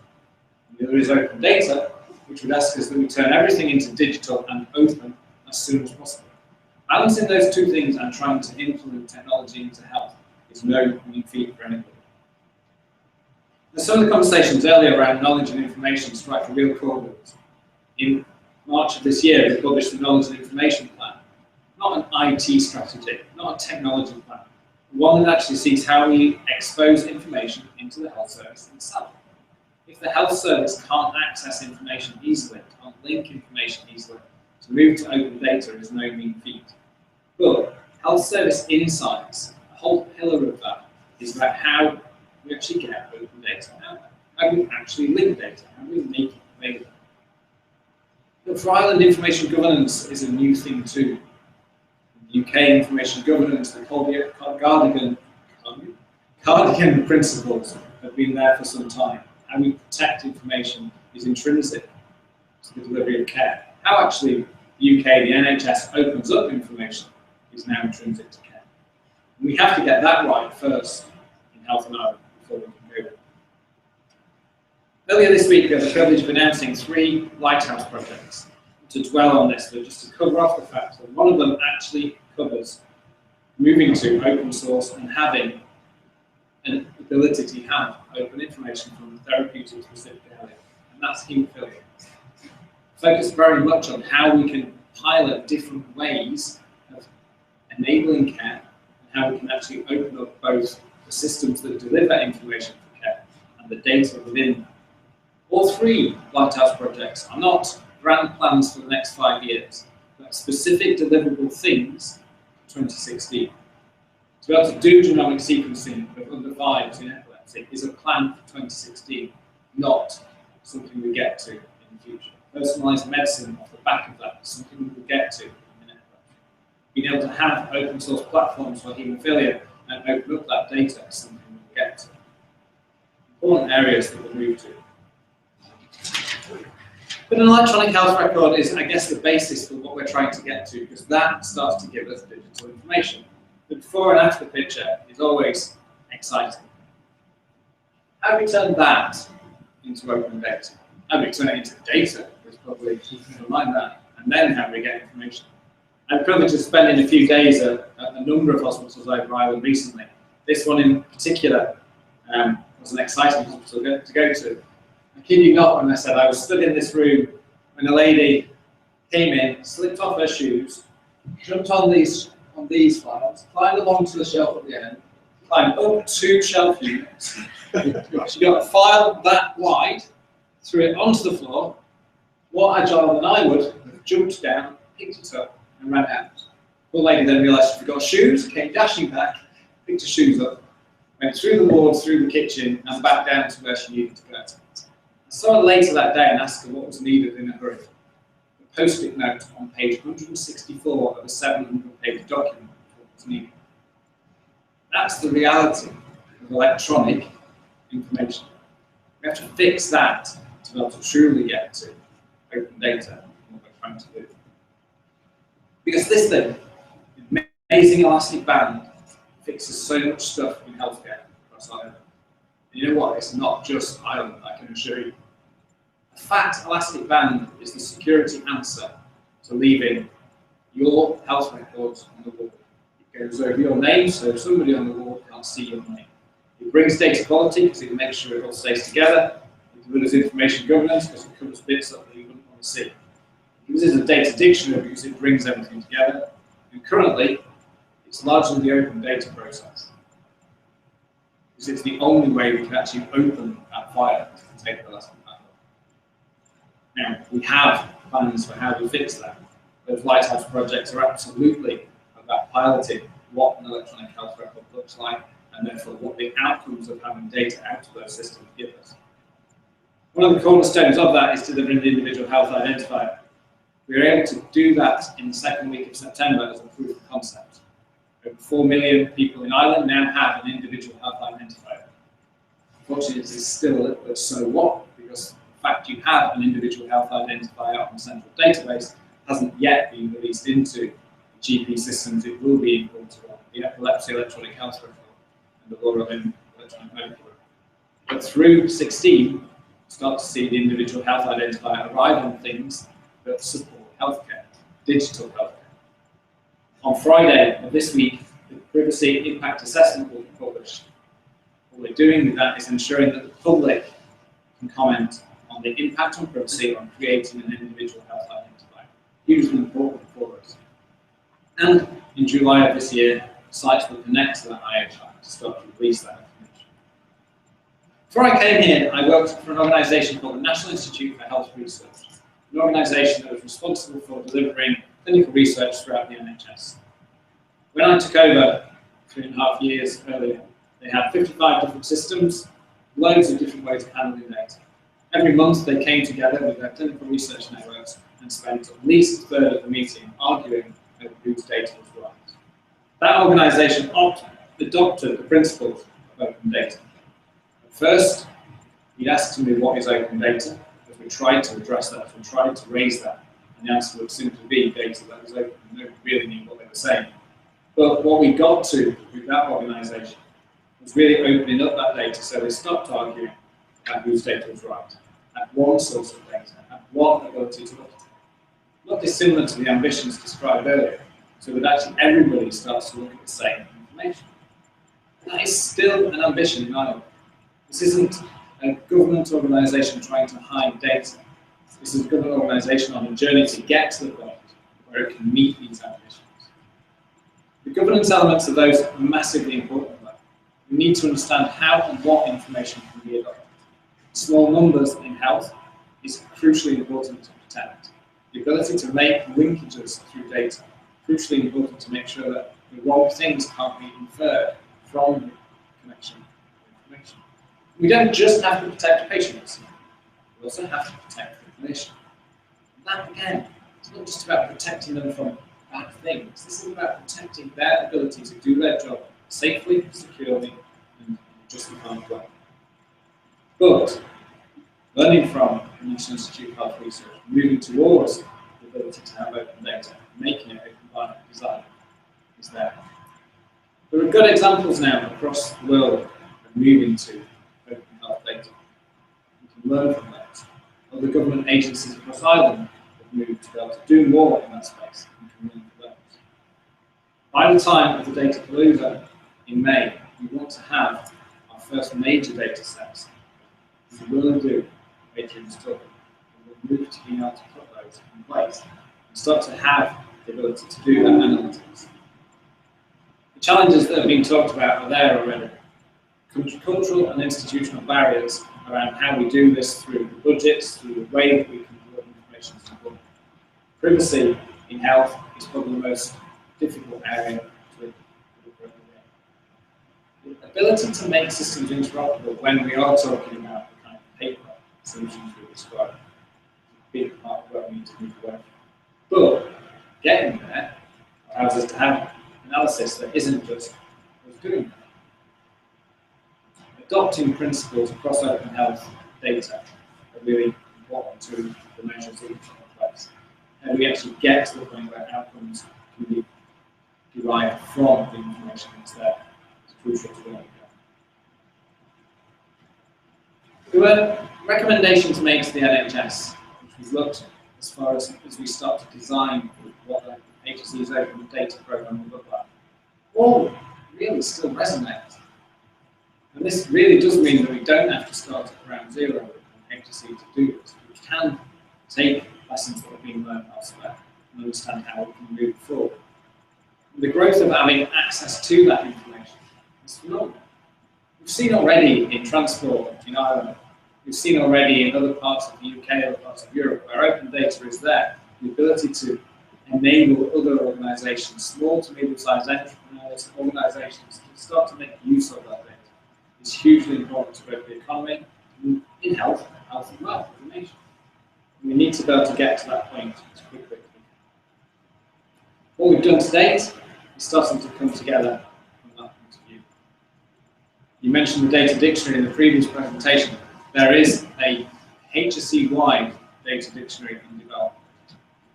And the other is open data, which would ask us that we turn everything into digital and open as soon as possible. Balancing those two things and trying to implement technology into health is no mean feat for anybody. Some of the conversations earlier around knowledge and information strike a real chord with us. In March of this year, we published the Knowledge and Information Plan. Not an IT strategy, not a technology plan. One that actually sees how we expose information into the health service itself. If the health service can't access information easily, can't link information easily, to move to open data is no mean feat. But health service insights, a whole pillar of that is about how we actually get open data out there. How do we actually link data? How do we make it available? But for Ireland, information governance is a new thing too. In the UK, information governance, the Cardigan principles have been there for some time. How we protect information is intrinsic to the delivery of care. How actually the UK, the NHS, opens up information is now intrinsic to care. And we have to get that right first in Health in Ireland before we can go. Earlier this week, we had the privilege of announcing 3 lighthouse projects. To dwell on this, but just to cover off the fact that one of them actually covers moving to open source and having an ability to have open information from the therapeutic specific area, and that's haemophilia. Focus very much on how we can pilot different ways of enabling care and how we can actually open up both the systems that deliver information for care and the data within them. All 3 lighthouse projects are not grand plans for the next 5 years, but specific deliverable things for 2016. To be able to do genomic sequencing of under 5s in epilepsy is a plan for 2016, not something we get to in the future. Personalised medicine off the back of that is something we will get to in epilepsy. Being able to have open source platforms for haemophilia and open up that data is something we will get to. Important areas that we'll move to. But an electronic health record is, I guess, the basis for what we're trying to get to, because that starts to give us digital information. The before and after picture is always exciting. How do we turn that into open data? How do we turn it into data? There's probably remind that. And then how do we get information? I had the privilege of spending a few days at a number of hospitals over Ireland recently. This one in particular was an exciting hospital to go to. I kid you not when I said I was stood in this room when a lady came in, slipped off her shoes, jumped on these files, climbed along to the shelf at the end, climbed up 2 shelf units. She got a file that wide, threw it onto the floor, more agile than I would, jumped down, picked it up, and ran out. The lady then realised she forgot shoes, came dashing back, picked her shoes up, went through the wards, through the kitchen, and back down to where she needed to go. I saw her later that day and asked her what was needed in a hurry. A post-it note on page 164 of a 700-page document was needed. That's the reality of electronic information. We have to fix that to be able to truly get to open data and what we're trying to do. Because this thing, the amazing elastic band, fixes so much stuff in healthcare across Ireland. And you know what? It's not just Ireland, I can assure you. A fat elastic band is the security answer to leaving your health records on the wall. It goes over your name, so somebody on the wall can't see your name. It brings data quality because it makes sure it all stays together. It delivers information governance because it covers bits that you wouldn't want to see. It uses a data dictionary because it brings everything together. And currently, it's largely the open data process. Because it's the only way we can actually open that file to take the elastic band. Now, we have plans for how to fix that. Those lighthouse projects are absolutely about piloting what an electronic health record looks like, and therefore what the outcomes of having data out of those systems give us. One of the cornerstones of that is delivering the individual health identifier. We were able to do that in the second week of September as a proof of concept. Over 4 million people in Ireland now have an individual health identifier. Unfortunately, it is still a little bit so what, because the fact you have an individual health identifier on the central database hasn't yet been released into GP systems. It will be imported on the epilepsy electronic health record and the law of electronic medical record. But through 16, start to see the individual health identifier arrive on things that support healthcare, digital healthcare. On Friday of this week, the privacy impact assessment will be published. What we're doing with that is ensuring that the public can comment on the impact on privacy on creating an individual health identifier. Hugely important for us. And in July of this year, sites will connect to that IHI to start to release that information. Before I came here, I worked for an organisation called the National Institute for Health Research, an organisation that was responsible for delivering clinical research throughout the NHS. When I took over 3.5 years earlier, they had 55 different systems, loads of different ways of handling data. Every month they came together with their clinical research networks and spent at least a third of the meeting arguing over whose data was right. That organisation adopted the principles of open data. At first, he'd asked me what is open data, as we tried to address that, as we tried to raise that, and the answer would simply be data that was open. Nobody really knew what they were saying. But what we got to with that organisation was really opening up that data so they stopped arguing about whose data was right, at one source of data, at one ability to look at it. Not dissimilar to the ambitions described earlier, so that actually everybody starts to look at the same information. That is still an ambition in Ireland. This isn't a government organisation trying to hide data. This is a government organisation on a journey to get to the point where it can meet these ambitions. The governance elements of those are massively important, though. We need to understand how and what information can be adopted. Small numbers in health is crucially important to protect. The ability to make linkages through data, crucially important to make sure that the wrong things can't be inferred from the connection of information. We don't just have to protect patients, we also have to protect the clinician. And that, again, it's not just about protecting them from bad things. This is about protecting their ability to do their job safely, securely, and in a justified way. But learning from the National Institute of Health Research, moving towards the ability to have open data, making it open by design, is there. There are good examples now across the world of moving to open health data. We can learn from that. Other government agencies across Ireland have moved to be able to do more in that space and can learn from those. By the time of the Data Palooza in May, we want to have our first major data sets. We will do Adrian's talk, and we'll move to being able to put those in place and start to have the ability to do that analytics. The challenges that have been talked about are there already. Cultural and institutional barriers around how we do this through the budgets, through the way that we can deliver information to the public. Privacy in health is probably the most difficult area to deliver. The ability to make systems interoperable when we are talking about the kind of paper solutions we described is a big part of where we need to move away from. But getting there allows us to have analysis that isn't just us doing that. Adopting principles across open health data are really important to the measures that we put in place. And we actually get to the point where outcomes can be derived from the information that's there. It's crucial to where we go. There were recommendations made to the NHS, which we've looked at as far as we start to design what the HSE's open data programme will look like. All really still resonate. And this really does mean that we don't have to start at ground zero with HSE to do this. We can take lessons that have been learned elsewhere and understand how we can move forward. The growth of having access to that information is phenomenal. We've seen already in transport in Ireland, we've seen already in other parts of the UK, other parts of Europe, where open data is there, the ability to enable other organisations, small to medium-sized entrepreneurs, organisations, to start to make use of that data. It's hugely important to both the economy and in health and wealth information. We need to be able to get to that point as quickly as we can. What we've done to date is starting to come together from that point of view. You mentioned the data dictionary in the previous presentation. There is a HSE-wide data dictionary in development.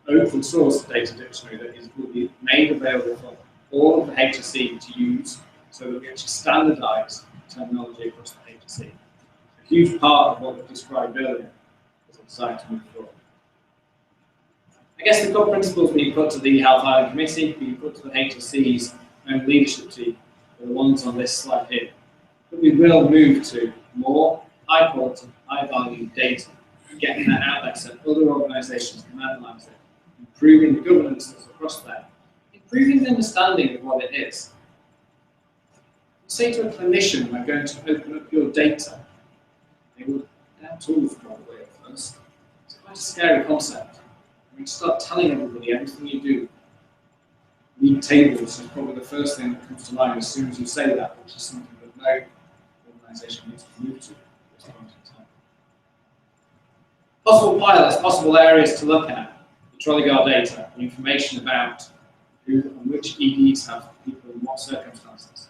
Open source data dictionary that will be made available for all of the HSE to use so that we actually standardise terminology across the HSE. A huge part of what we described earlier is a desire to move forward. I guess the core principles being put to the Health Ireland Committee, being put to the HSE's own leadership team, are the ones on this slide here. But we will move to more high quality, high value data, getting that out there so other organisations can analyse it, improving the governance that's across there, improving the understanding of what it is. Say to a clinician, we're going to open up your data. They would have tools probably at first. It's quite a scary concept. You start telling everybody everything you do. league tables is probably the first thing that comes to mind as soon as you say that, which is something that no organisation needs to move to at this point in time. Possible pilots, possible areas to look at, the trolley guard data, the information about who and which EDs have people in what circumstances.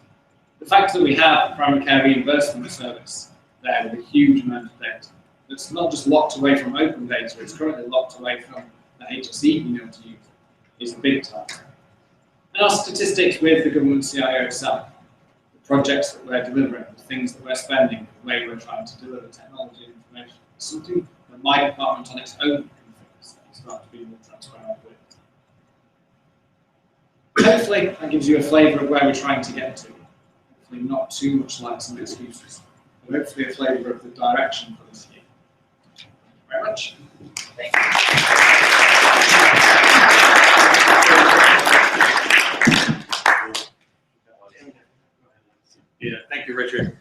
The fact that we have a primary care reimbursement service there with a huge amount of data, that's not just locked away from open data, it's currently locked away from the HSE being able to use it, is a big target. And our statistics with the government CIO itself, the projects that we're delivering, the things that we're spending, the way we're trying to deliver technology and information, is something that my department on its own can start to be more transparent with. Hopefully that gives you a flavour of where we're trying to get to. Hopefully not too much like some excuses, but hopefully a flavour of the direction for this year. Thank you very much. Thank you. Yeah, thank you, Richard.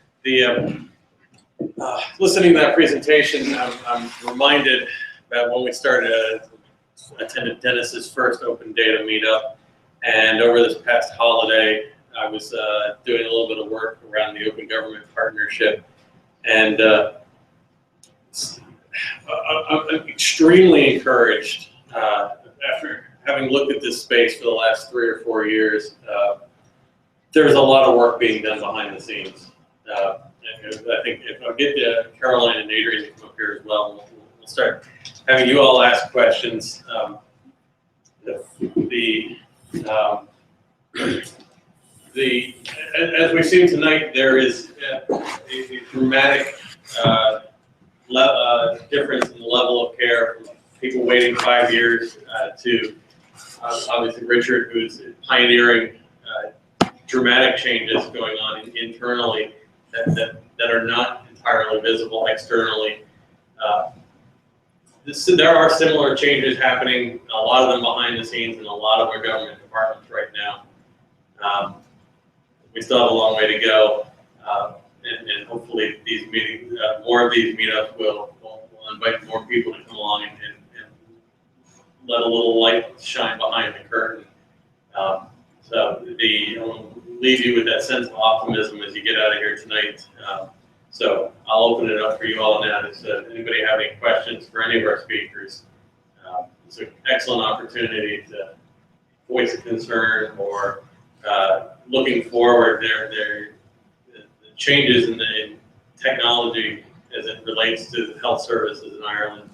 Listening to that presentation, I'm reminded that when we started, attended Dennis's first open data meetup, and over this past holiday, I was doing a little bit of work around the Open Government Partnership, and I'm extremely encouraged after having looked at this space for the last 3 or 4 years. There's a lot of work being done behind the scenes. I think if I get Caroline and Adrian to come up here as well, we'll start having you all ask questions. As we've seen tonight, there is a dramatic difference in the level of care from people waiting 5 years to obviously Richard, who's pioneering dramatic changes going on internally that are not entirely visible externally. There are similar changes happening, a lot of them behind the scenes in a lot of our government departments right now. We still have a long way to go, and hopefully these meetings, more of these meetups will invite more people to come along and let a little light shine behind the curtain. I'll leave you with that sense of optimism as you get out of here tonight. So I'll open it up for you all now. Does anybody have any questions for any of our speakers? It's an excellent opportunity to voice a concern or looking forward. The changes in the technology as it relates to health services in Ireland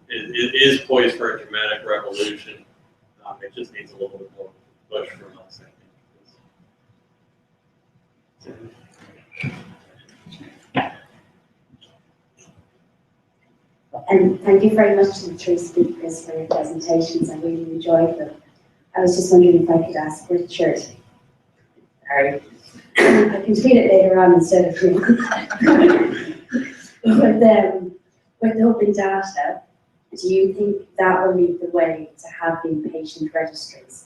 is poised for a dramatic revolution. It just needs a little bit more push from us, I think. And thank you very much to the 3 speakers for your presentations. I really enjoyed them. I was just wondering if I could ask Richard. Sorry. I can tweet it later on instead of you. With open data, do you think that will lead the way to having patient registries?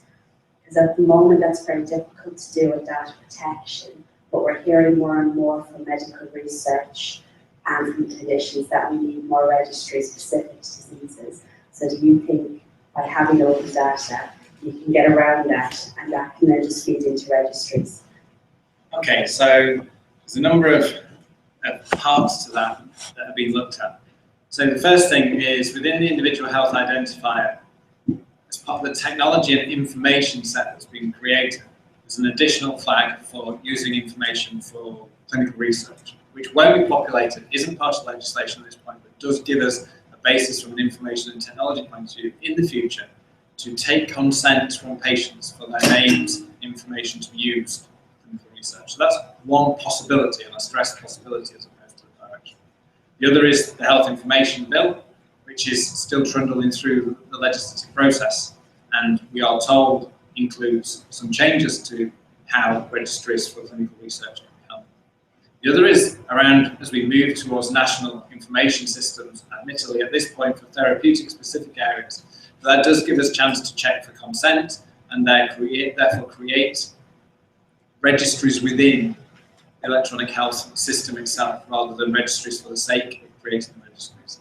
Because at the moment that's very difficult to do with data protection, but we're hearing more and more from medical research and from clinicians that we need more registries specific to diseases. So do you think by having open data, you can get around that and that can then just feed into registries? Okay, so there's a number of parts to that have been looked at. So the first thing is within the individual health identifier, as part of the technology and information set that's been created, there's an additional flag for using information for clinical research, which when we populate it isn't part of legislation at this point, but does give us a basis from an information and technology point of view in the future to take consent from patients for their names, information to be used in clinical research. So that's one possibility, and I stress possibility as opposed to the direction. The other is the Health Information Bill, which is still trundling through the legislative process, and we are told includes some changes to how registries for clinical research can be held. The other is around, as we move towards national information systems, admittedly at this point for therapeutic specific areas, that does give us a chance to check for consent and therefore create registries within the electronic health system itself, rather than registries for the sake of creating registries.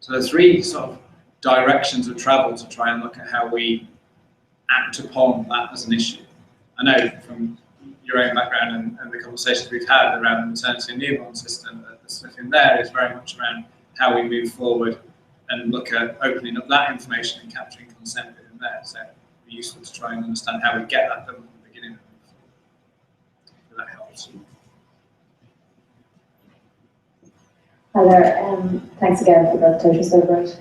So there are 3 sort of directions of travel to try and look at how we act upon that as an issue. I know from your own background and the conversations we've had around the maternity and newborn system, that the stuff in there is very much around how we move forward and look at opening up that information and capturing consent within there. So it'd be useful to try and understand how we get that done from the beginning. If that helps. Hi there, thanks again for the presentation, so great.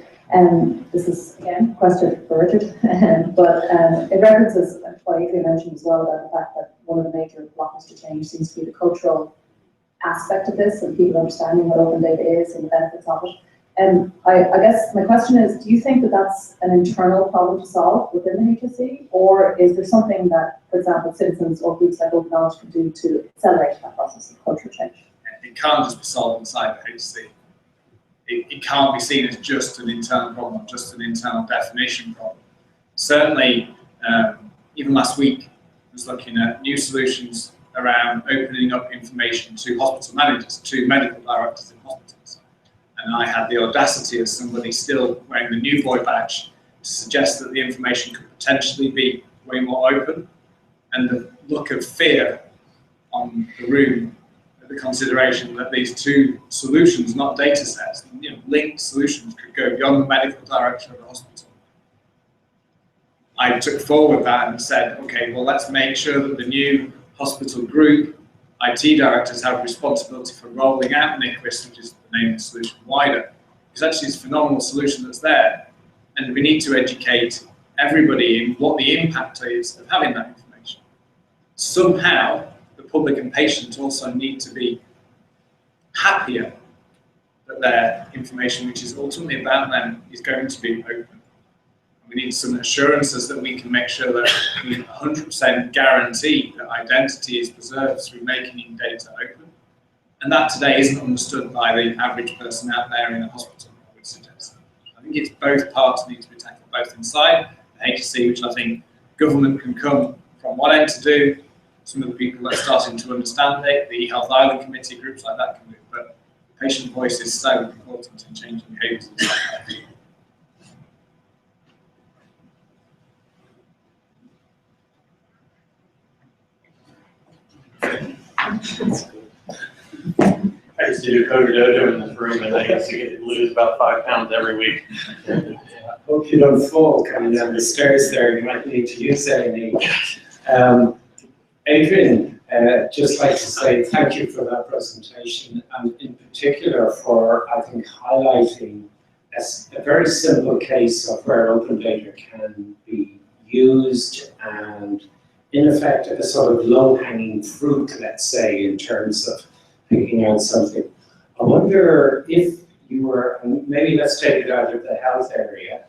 This is, again, a question for Richard, but it references what Adrian mentioned as well about the fact that one of the major blockers to change seems to be the cultural aspect of this and people understanding what open data is and the benefits of it. I guess my question is, do you think that that's an internal problem to solve within the HSE, or is there something that, for example, citizens or groups like Open Knowledge can do to accelerate that process of cultural change? It can't just be solved inside the HSE. It can't be seen as just an internal problem, just an internal definition problem. Certainly, even last week, I was looking at new solutions around opening up information to hospital managers, to medical directors in hospitals. And I had the audacity as somebody still wearing the new boy badge to suggest that the information could potentially be way more open. And the look of fear on the room, the consideration that these two solutions, not data sets, linked solutions, could go beyond the medical director of the hospital. I took forward that and said, okay, well, let's make sure that the new hospital group IT directors have responsibility for rolling out NICWIS, which is the name of the solution, wider. Because actually it's a phenomenal solution that's there. And we need to educate everybody in what the impact is of having that information. Somehow, the public and patients also need to be happier that their information, which is ultimately about them, is going to be open. We need some assurances that we can make sure that we 100% guarantee that identity is preserved through making data open. And that today isn't understood by the average person out there in a hospital, I would suggest. I think it's both parts need to be tackled, both inside the HSE, which I think government can come from one end to do. Some of the people that are starting to understand it, the e-Health Ireland committee, groups like that can do. But patient voice is so important in changing behaviours and psychology. I used to do coder in this room, and I used to lose about 5 pounds every week. Hope you don't fall coming down the stairs there. You might need to use A&E. Adrian, just like to say thank you for that presentation, and in particular for, I think, highlighting a very simple case of where open data can be used and, in effect, a sort of low-hanging fruit, let's say, in terms of picking out something. I wonder if you were, maybe let's take it out of the health area,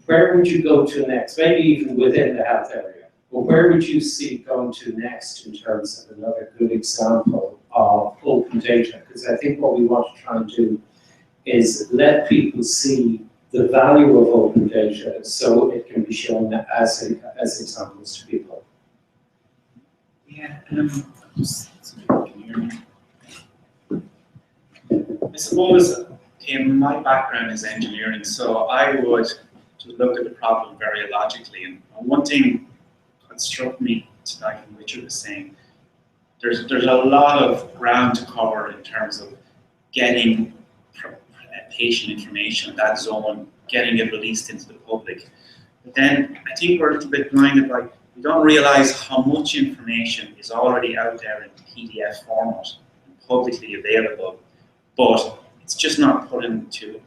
where would you go to next? Maybe even within the health area. But where would you see going to next in terms of another good example of open data? Because I think what we want to try and do is let people see the value of open data so it can be shown as examples to people. Yeah, I suppose my background is engineering, so I would just look at the problem very logically. And one thing that struck me tonight, and Richard was saying, there's a lot of ground to cover in terms of getting patient information, that zone, getting it released into the public. But then I think we're a little bit blinded by, we don't realize how much information is already out there in PDF format and publicly available, but it's just not put into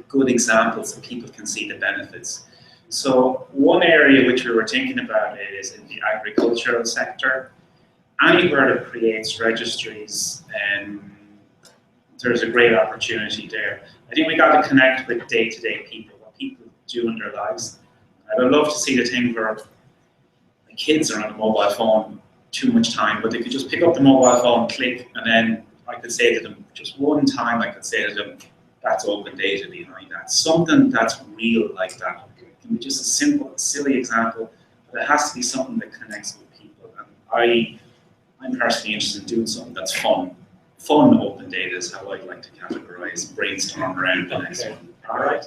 good examples so people can see the benefits. So one area which we were thinking about is in the agricultural sector. Anywhere that creates registries, there's a great opportunity there. I think we got to connect with day-to-day people, what people do in their lives. I would love to see the thing where the kids are on the mobile phone too much time, but they could just pick up the mobile phone, click, and then I could say to them, just one time I could say to them, that's open data behind that. Something that's real like that. It can be just a simple, silly example, but it has to be something that connects with people. And I'm personally interested in doing something that's fun. Fun open data is how I'd like to categorize, brainstorm around the next one. All right.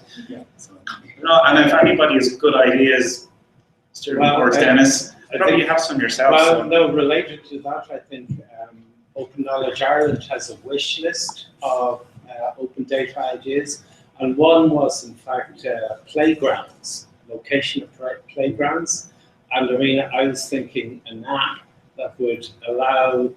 So, and if anybody has good ideas, steer towards Dennis. I probably you have some yourself. Well, so. no, related to that, I think Open Knowledge Ireland has a wish list of open data ideas, and one was in fact playgrounds, location of playgrounds. And I mean, I was thinking an app that would allow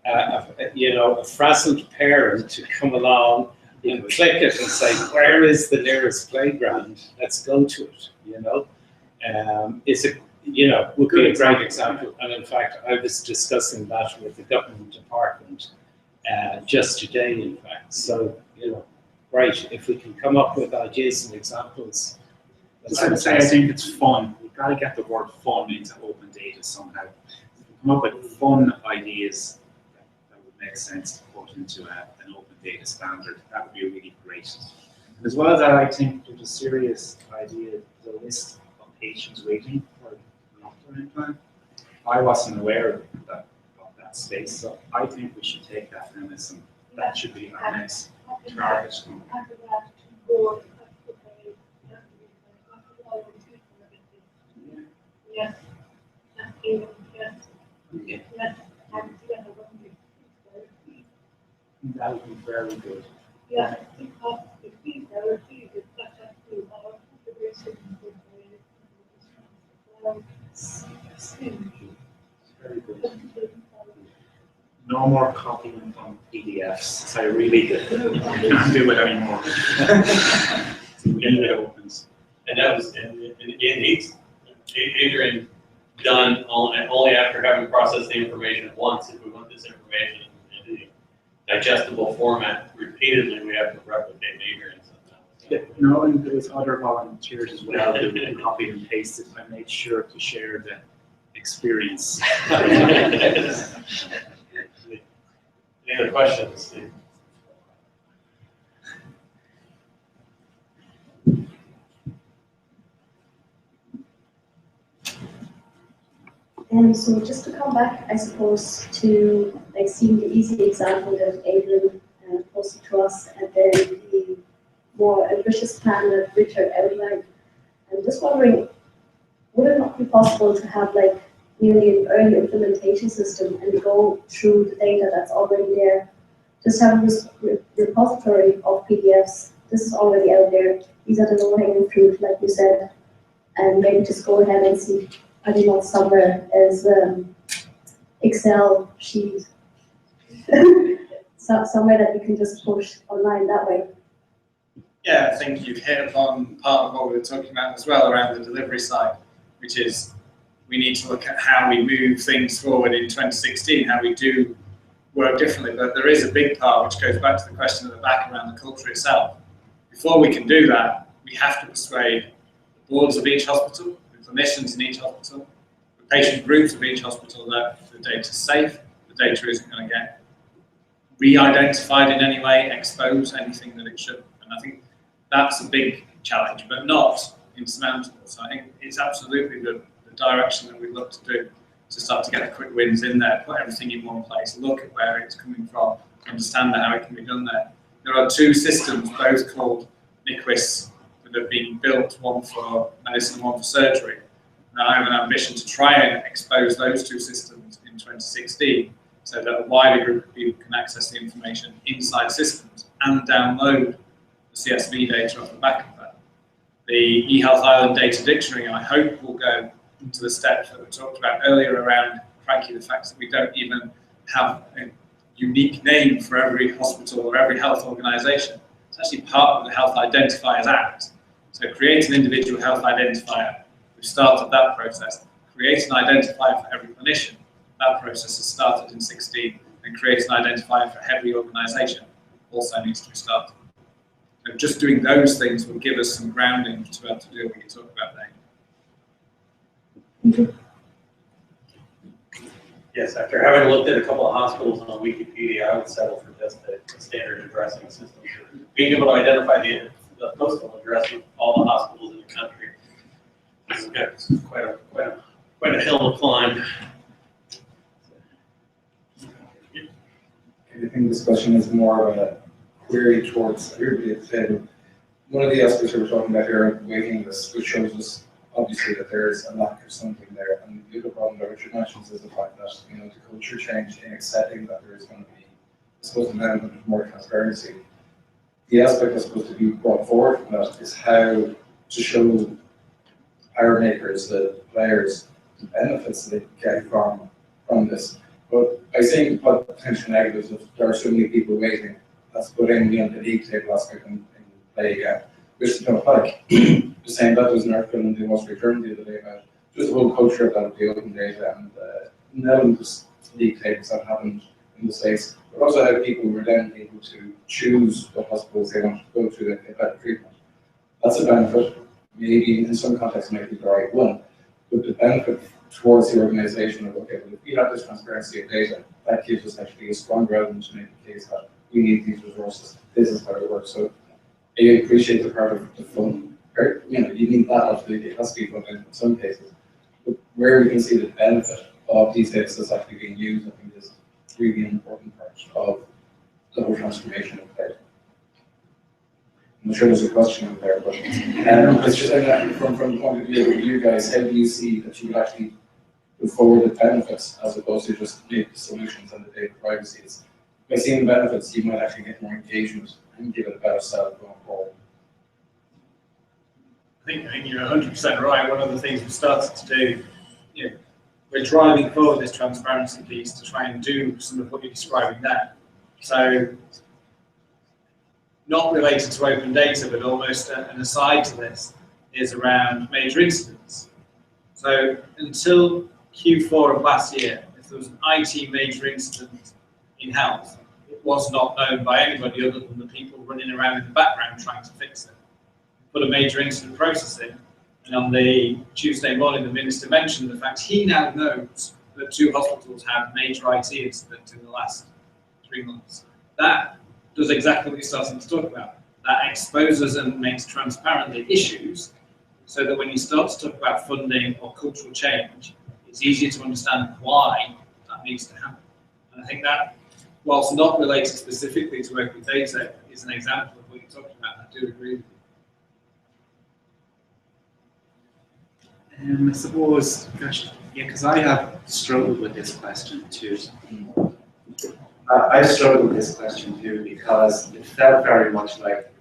a frazzled parent to come along and click it and say, where is the nearest playground? Let's go to it, would be a great example. And in fact, I was discussing that with the government department just today, in fact. So, great, if we can come up with ideas and examples. I would say I think it's fun. We've got to get the word fun into open data somehow. If we come up with fun ideas that would make sense to put into an open data standard, that would be really great. And as well as that, I think there's a serious idea, the list of patients waiting for an doctor implant. I wasn't aware of that space, so I think we should take that from this, and that should be our next target. Yes. That would be very good. Yeah, because the key therapy is such a tool of integration with Very good. No more copying from PDFs. I really can't do it anymore. It opens. And that was, and Adrian done only after having processed the information once. If we want this information in a digestible format repeatedly, we have to replicate Adrian's. And there's other volunteers as well who copy and paste it. I made sure to share the experience. Any other questions? So just to come back, I suppose, to seeing the easy example that Adrian posted to us, and then the more ambitious plan that Richard outlined. I'm just wondering, would it not be possible to have nearly an early implementation system and go through the data that's already there? Just have this repository of PDFs. This is already out there. These are the low-hanging fruit, like you said, and maybe just go ahead and see. I don't know, somewhere as Excel sheet, somewhere that you can just push online that way. Yeah, I think you've hit upon part of what we were talking about as well around the delivery side, which is we need to look at how we move things forward in 2016, how we do work differently. But there is a big part which goes back to the question at the back around the culture itself. Before we can do that, we have to persuade the boards of each hospital, clinicians in each hospital, the patient groups of each hospital that the data is safe, the data isn't going to get re-identified in any way, expose anything that it should. And I think that's a big challenge, but not insurmountable. So I think it's absolutely the direction that we'd look to do, to start to get the quick wins in there, put everything in one place, look at where it's coming from, understand how it can be done there. There are two systems, both called NICWIS, that have been built, one for medicine and one for surgery. Now I have an ambition to try and expose those two systems in 2016 so that a wider group of people can access the information inside systems and download the CSV data off the back of that. The eHealth Ireland Data Dictionary, I hope, will go into the steps that we talked about earlier around, frankly, the fact that we don't even have a unique name for every hospital or every health organisation. It's actually part of the Health Identifiers Act. So create an individual health identifier. We've started that process. Create an identifier for every clinician. That process has started in 16. And create an identifier for every organisation. Also needs to be started. So just doing those things will give us some grounding to be able to do what you talk about there. Yes, after having looked at a couple of hospitals on Wikipedia, I would settle for just a standard addressing system. Being able to identify the postal address of all the hospitals in the country is quite a hill to climb. I think this question is more of a query towards everybody. It said one of the aspects we were talking about here, waiting list, which shows us obviously that there is a lack of something there. And the other problem that Richard mentions is the fact that, you know, the culture change in accepting that there is going to be, I suppose, an element of more transparency. The aspect that's supposed to be brought forward from that is how to show power makers, the players, the benefits that they get from this. But I think what potential negatives if there are so many people waiting, that's putting the league table aspect in play again, which is kind of like the same. That was an article in the Wall Street Journal the other day about just the whole culture about the open data and the league tables that happened in the States, but also how people were then able to choose what hospitals they wanted to go to that get better treatment. That's a benefit. Maybe in some contexts might be the right one, but the benefit towards the organisation of, okay, well, if we have this transparency of data, that gives us actually a strong evidence to make the case that we need these resources. This is how it works. So I appreciate the part of the fund. Right? You know, you need that absolutely. It has to be funded in some cases. But where we can see the benefit of these data sets actually being used, I think is really an important part of the whole transformation of data. I'm sure there's a question in there, but it's just from the point of view of you guys, how do you see that you would actually put forward the benefits as opposed to just make the solutions and the data privacy? By seeing the benefits, you might actually get more engagement and give it a better sell going forward. I think you're 100% right. One of the things we started to do, you know, we're driving forward this transparency piece to try and do some of what you're describing there. So, not related to open data, but almost an aside to this, is around major incidents. So, until Q4 of last year, if there was an IT major incident in health, it was not known by anybody other than the people running around in the background trying to fix it. Put a major incident process in, and on the Tuesday morning, the minister mentioned the fact he now knows that 2 hospitals had major IT incidents in the last 3 months. That does exactly what you're starting to talk about. That exposes and makes transparent the issues, so that when you start to talk about funding or cultural change, it's easier to understand why that needs to happen. And I think that, whilst not related specifically to open data, is an example of what you're talking about. I do agree with you. I suppose, gosh, yeah, because I have struggled with this question too. I've struggled with this question too because it felt very much like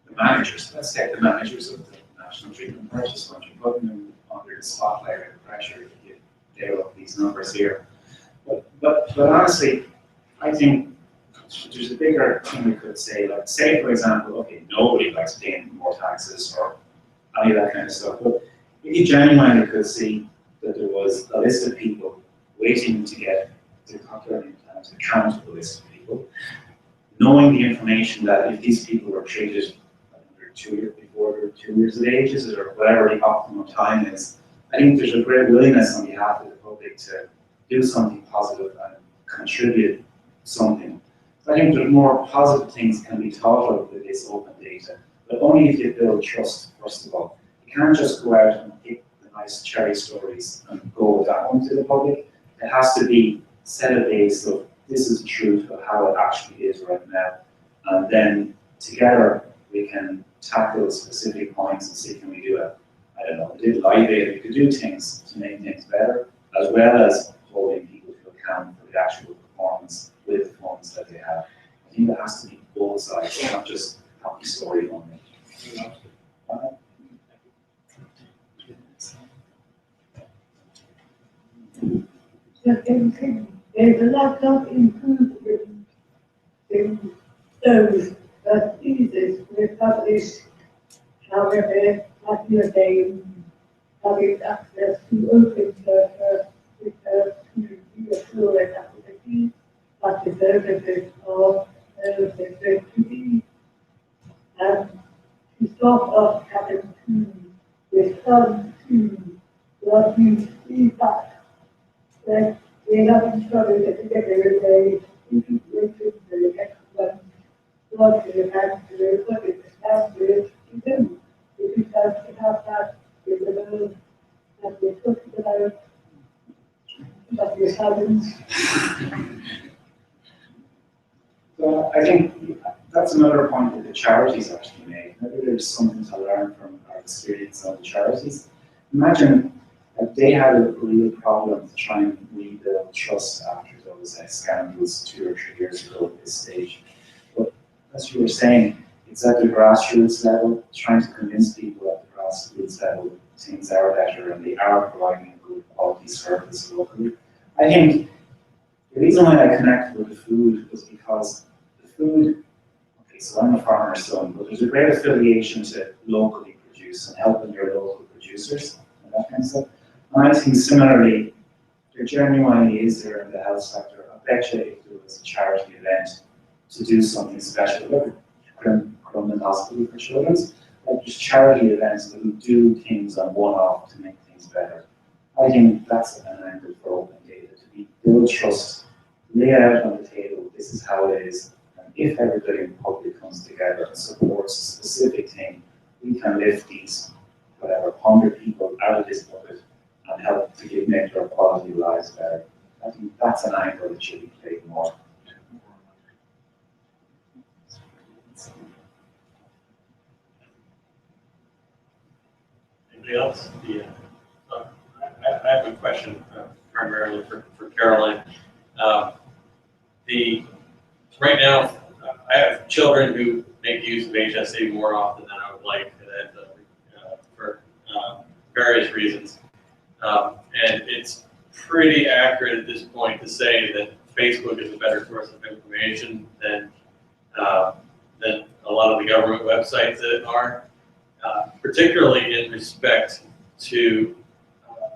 the managers, let's say the managers of the National Treatment Purchase Fund, you're putting them under the spotlight and pressure to get there up these numbers here. But honestly, I think there's a bigger thing we could say, like say for example, okay, nobody likes paying more taxes or any of that kind of stuff, but if you genuinely could see that there was a list of people waiting to get the Corcoran times, a countable list of people, knowing the information that if these people were treated under 2 years before they're 2 years of age or whatever the optimum time is, I think there's a great willingness on behalf of the public to do something positive and contribute something. So I think there's more positive things can be thought of with this open data, but only if you build trust, first of all. You can't just go out and pick the nice cherry stories and go with that one to the public. It has to be set a base of this is the truth of how it actually is right now. And then together we can tackle specific points and see can we do it. I don't know, we did live data, we could do things to make things better, as well as holding people to account for the actual performance with the funds that they have. I think that has to be both sides, not just happy story only. There's a lot of improvement in those theses we publish, however, at your name, having access to open data, because to reassure an activity that the services are going to be. And to stop us having to respond to what you feedback that we haven't trouble getting together with a integrated the next one. What we have to do, what we have to do, if we have to have that with the world that we're talking about, that we haven't. Well, I think that's another point that the charities actually make. Maybe there's something to learn from our experience on the charities. Imagine that they had a real problem to try and rebuild trust after those scandals 2 or 3 years ago at this stage. But as you were saying, it's at the grassroots level, trying to convince people at the grassroots level things are better and they are providing a good quality service locally. I think the reason why I connected with the food was because the food, okay, so I'm a farmer's son, but there's a great affiliation to locally produce and helping your local producers and that kind of stuff. And I think similarly, there genuinely is there in the health sector. I bet you if there was a charity event to do something special, like Crumlin Hospital for Children, like just charity events that will do things on one-off to make things better. I think that's an angle for open data, to build trust, lay it out on the table, this is how it is, and if everybody in public comes together and supports a specific thing, we can lift these, whatever, 100 people out of this bucket and help to make their quality of lives better. I think that's an angle that should be played more. Anybody else? Yeah. I have a question primarily for Caroline. Right now, I have children who make use of HSE more often than I would like for various reasons. And it's pretty accurate at this point to say that Facebook is a better source of information than a lot of the government websites that are, particularly in respect to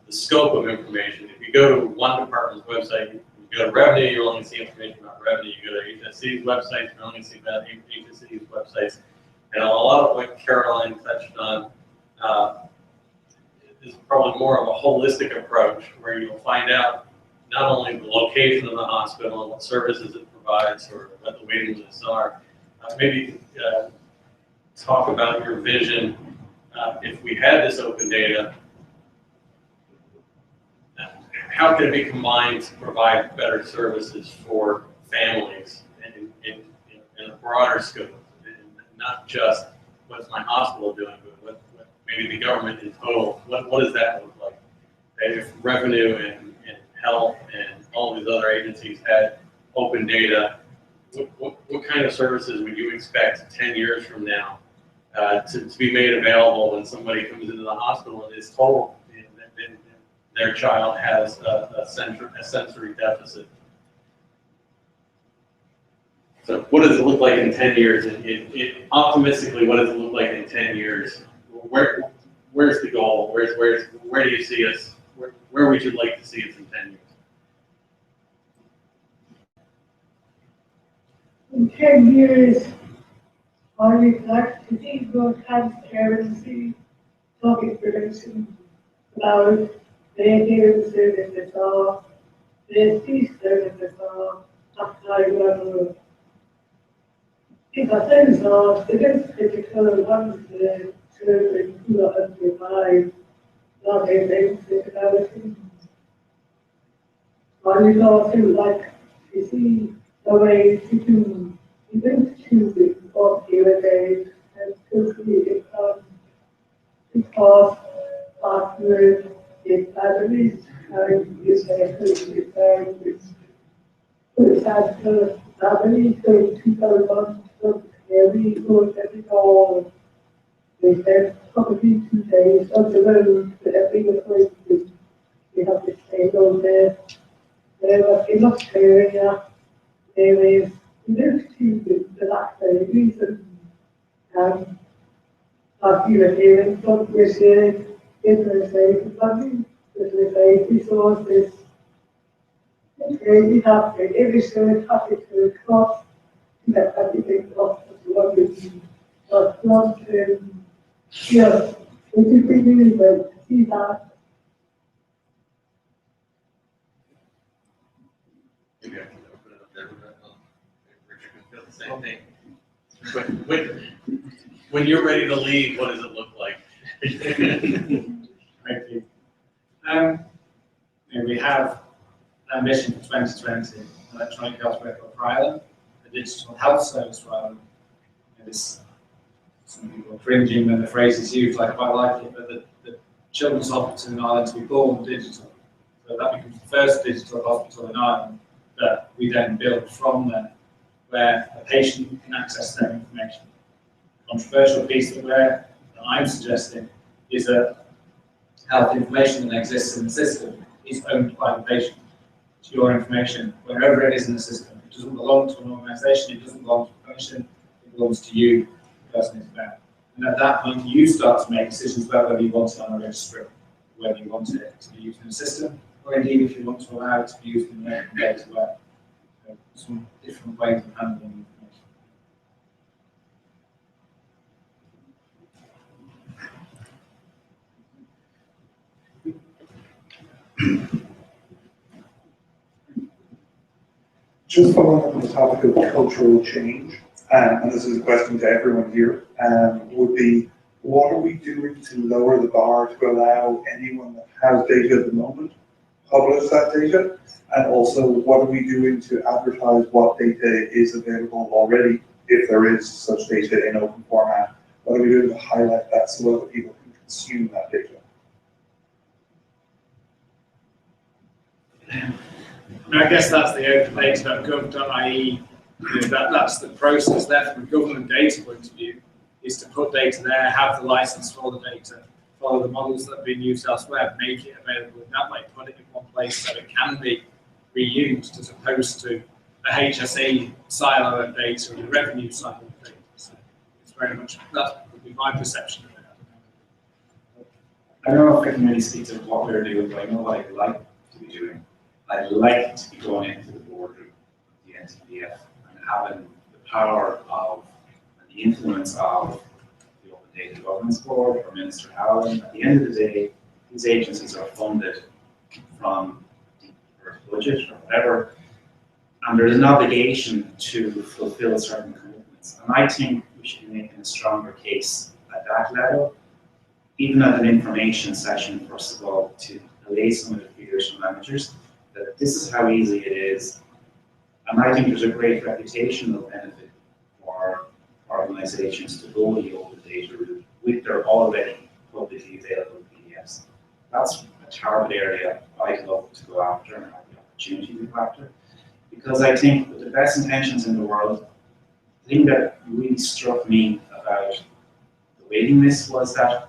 the scope of information. If you go to one department's website, you go to revenue, you only see information about revenue. You go to HSC's website, you only see about HSC's websites. And a lot of what Caroline touched on is probably more of a holistic approach where you'll find out not only the location of the hospital and what services it provides or what the waiting lists are. Maybe you could talk about your vision if we had this open data. How can it be combined to provide better services for families in a broader scope, and not just what's my hospital doing, but what maybe the government in total, what does that look like? If revenue and health and all these other agencies had open data, what kind of services would you expect 10 years from now to be made available when somebody comes into the hospital and is told that their child has a sensory deficit? So what does it look like in 10 years? Optimistically, what does it look like in 10 years? Where's the goal? Where do you see us? Where would you like to see us in 10 years? In 10 years, I would like to see more transparency, public relations about the services are, the fee services are at high level. Because those are the most critical ones, the children who are undermined, not able to develop. I would also like to see a way to do even choosing of days and socially income because partners in families and use their families. For example, families going to go from every good every all. They spend probably 2 days on the road to every appointment. We have to stay over there. There was in Australia, there is no students for that very reason. As you were hearing from Richard, interesting funding, interesting resources. We have to illustrate how it will cost, that everything costs what it is, but not here. It is really well to see that. Maybe I can open it up there, but Richard can feel the same thing. When you're ready to leave, what does it look like? Thank you. And we have a mission for 2020, electronic health record for Ireland, a digital health service for Ireland. This some people are cringing when the phrase is used, I quite like it, but the Children's Hospital in Ireland to be born digital. So that becomes the first digital hospital in Ireland that we then build from there, where a patient can access their information. The controversial piece that I'm suggesting is that health information that exists in the system is owned by the patient. It's your information, wherever it is in the system. It doesn't belong to an organisation, it doesn't belong to a clinician, it belongs to you, the person it's about. And at that point, you start to make decisions about whether you want it on a registry, whether you want it to be used in the system, or indeed if you want to allow it to be used in the medical data web. So some different ways of handling information. Just following up on the topic of cultural change, and this is a question to everyone here, would be, what are we doing to lower the bar to allow anyone that has data at the moment publish that data? And also, what are we doing to advertise what data is available already, if there is such data in open format? What are we doing to highlight that so other people can consume that data? I guess that's the open data.gov.ie. That's the process there from a government data point of view, is to put data there, have the license for the data, follow the models that have been used elsewhere, make it available in that way, put it in one place so it can be reused, as opposed to a HSE silo of data and a revenue silo of data. So it's very much, that would be my perception of it. I don't know if I can really speak to what we're doing, but I know what I'd like to be doing. I'd like to be going into the boardroom of the NTBF and having the power of and the influence of the Open Data Governance Board or Minister Howland. At the end of the day, these agencies are funded from the budget or whatever, and there is an obligation to fulfill certain commitments. And I think we should be making a stronger case at that level, even at an information session, first of all, to allay some of the fears from managers that this is how easy it is. And I think there's a great reputational benefit for organizations to go the open data route with their already publicly available PDFs. That's a target area I'd love to go after and have the opportunity to go after. Because I think with the best intentions in the world, the thing that really struck me about the waiting list was that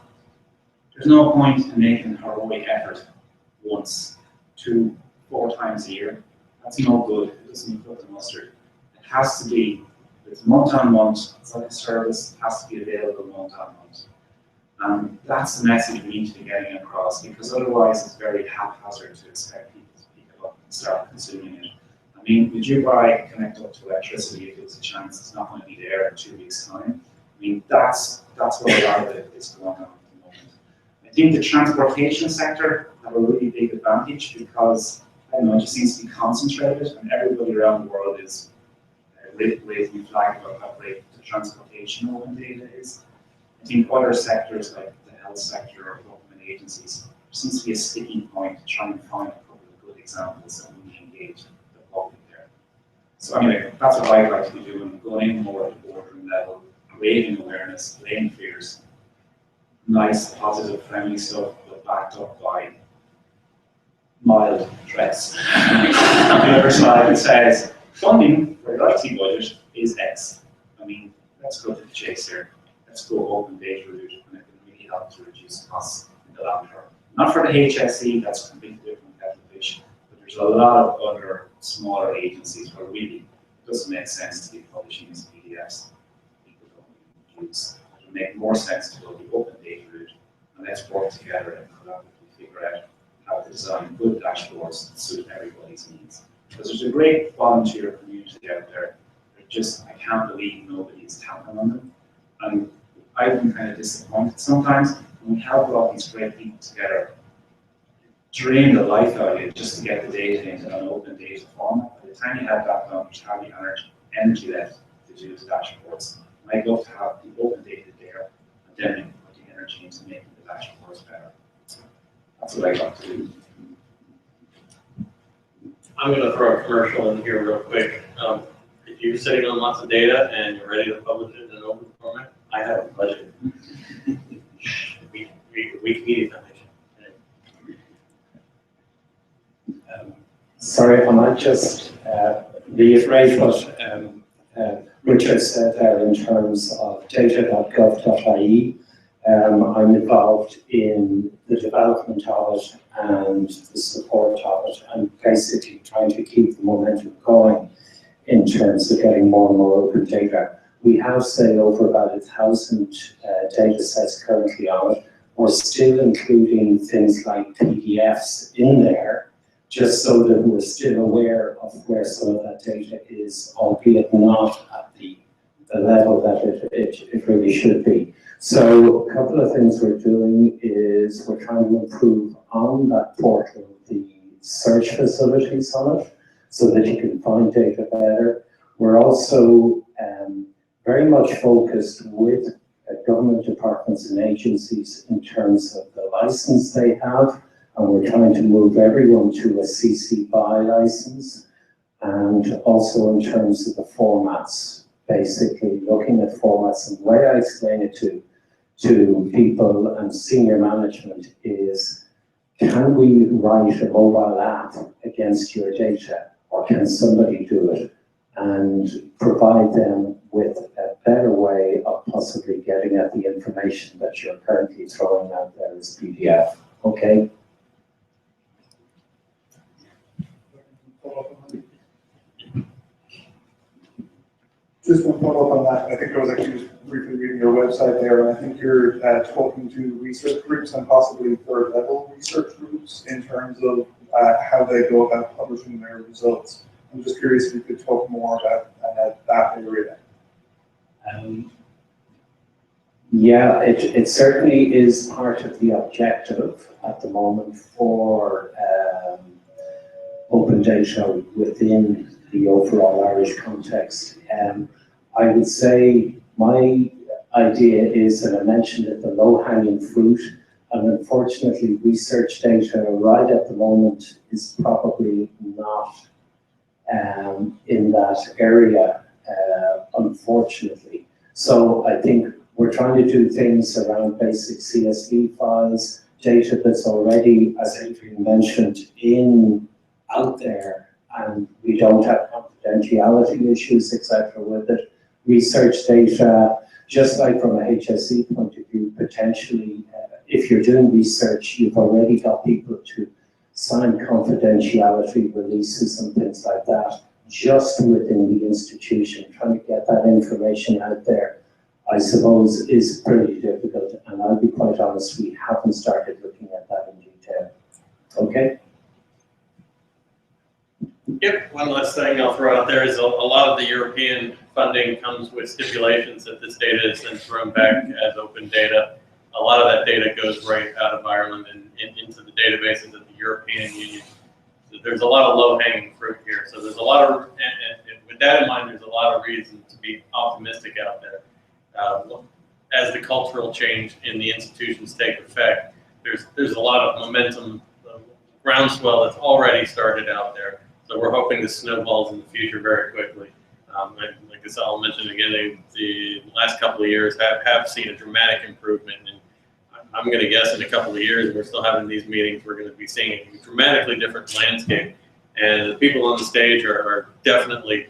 there's no point in making a heroic effort once, 2, 4 times a year. That's no good. It doesn't cut the mustard. It has to be, it's month on month. It's like a service. It has to be available month on month. And that's the message we need to be getting across, because otherwise it's very haphazard to expect people to pick it up and start consuming it. I mean, would you buy connect up to electricity if there's a chance it's not going to be there in 2 weeks' time? I mean, that's what a lot of it is going on at the moment. I think the transportation sector have a really big advantage because, I don't know, it just seems to be concentrated and everybody around the world is raising the flag about how great the transportation open data is. I think other sectors like the health sector or government agencies, there seems to be a sticking point to try and find a couple of good examples that we engage the public there. So anyway, that's what I'd like to be doing, going in more at the boardroom level, creating awareness, laying fears, nice, positive, friendly stuff, but backed up by mild threats. On the other side, it says funding for the IT budget is X. I mean, let's go to the chase here. Let's go open data route, and it can really help to reduce costs in the long term. Not for the HSE, that's a completely different kettle of fish, but there's a lot of other smaller agencies where really it doesn't make sense to be publishing these PDFs. People don't use. It would make more sense to go the open data route, and let's work together and collaboratively figure out how to design good dashboards that suit everybody's needs. Because there's a great volunteer community out there. I can't believe nobody is tapping on them. And I've been kind of disappointed sometimes when we have brought these great people together, drain the life out of it just to get the data into an open data format. By the time you have that done, there's hardly energy left to do the dashboards. And I'd love to have the open data there, and then we can put the energy into making the dashboards better. So that's what I'd like to do. I'm going to throw a commercial in here real quick. If you're sitting on lots of data and you're ready to publish it in an open format, I I have a budget. Wikimedia Foundation. Sorry, I might just reiterate what Richard said there in terms of data.gov.ie. I'm involved in the development of it and the support of it, and basically trying to keep the momentum going in terms of getting more and more open data. We have, say, over about 1,000 data sets currently on it. We're still including things like PDFs in there, just so that we're still aware of where some of that data is, albeit not at the level that it really should be. So a couple of things we're doing is we're trying to improve on that portal the search facilities on it so that you can find data better. We're also very much focused with government departments and agencies in terms of the license they have, and we're trying to move everyone to a CC BY license, and also in terms of the formats, basically looking at formats. And the way I explain it to people and senior management is, can we write a mobile app against your data, or can somebody do it and provide them with a better way of possibly getting at the information that you're currently throwing out there as PDF, okay? Just one follow-up on that. I think I was actually just briefly reading your website there, and I think you're talking to research groups and possibly third-level research groups in terms of how they go about publishing their results. I'm just curious if you could talk more about that area. Yeah, it certainly is part of the objective at the moment for open data within the overall Irish context. I would say my idea is, and I mentioned it, the low-hanging fruit, and unfortunately research data right at the moment is probably not in that area, unfortunately. So I think we're trying to do things around basic CSV files, data that's already, as Adrian mentioned, out there, and we don't have confidentiality issues, etc. with it. Research data, just like from a HSE point of view, potentially, if you're doing research, you've already got people to sign confidentiality releases and things like that, just within the institution. Trying to get that information out there, I suppose, is pretty difficult, and I'll be quite honest, we haven't started looking at that in detail. Okay? Yep, one last thing I'll throw out there is a lot of the European funding comes with stipulations that this data is then thrown back as open data. A lot of that data goes right out of Ireland and into the databases of the European Union. So there's a lot of low-hanging fruit here. So there's a lot of, and with that in mind, there's a lot of reason to be optimistic out there. As the cultural change in the institutions take effect, there's a lot of momentum, groundswell that's already started out there. So we're hoping this snowballs in the future very quickly. Like I said, I'll mention again, the last couple of years have seen a dramatic improvement, and I'm going to guess in a couple of years, we're still having these meetings, we're going to be seeing a dramatically different landscape. And the people on the stage are definitely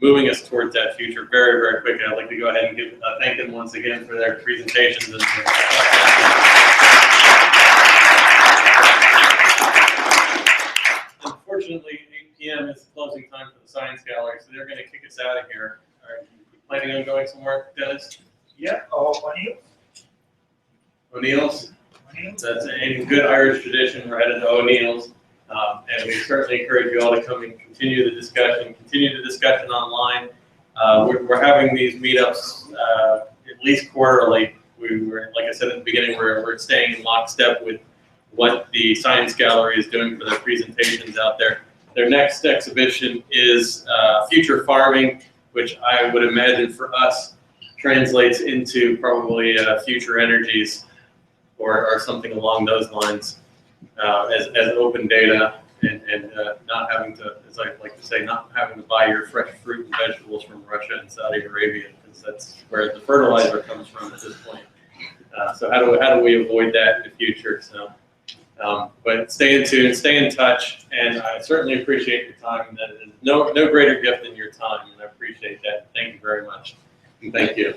moving us towards that future very, very quickly. I'd like to go ahead and thank them once again for their presentations. And unfortunately, 8 p.m. is the closing time for the Science Gallery, so they're going to kick us out of here. Are you planning on going somewhere, Dennis? Yeah, O'Neill's. That's a good Irish tradition. We're headed to O'Neill's. And we certainly encourage you all to come and continue the discussion online. We're having these meetups at least quarterly. We're, like I said at the beginning, we're staying in lockstep with what the Science Gallery is doing for their presentations out there. Their next exhibition is Future Farming, which I would imagine for us translates into probably future energies or something along those lines as open data. and not having to, as I like to say, not having to buy your fresh fruit and vegetables from Russia and Saudi Arabia, because that's where the fertilizer comes from at this point. So how do we avoid that in the future? So, but stay in tune, stay in touch, and I certainly appreciate your time. That is no greater gift than your time, and I appreciate that. Thank you very much. And thank you.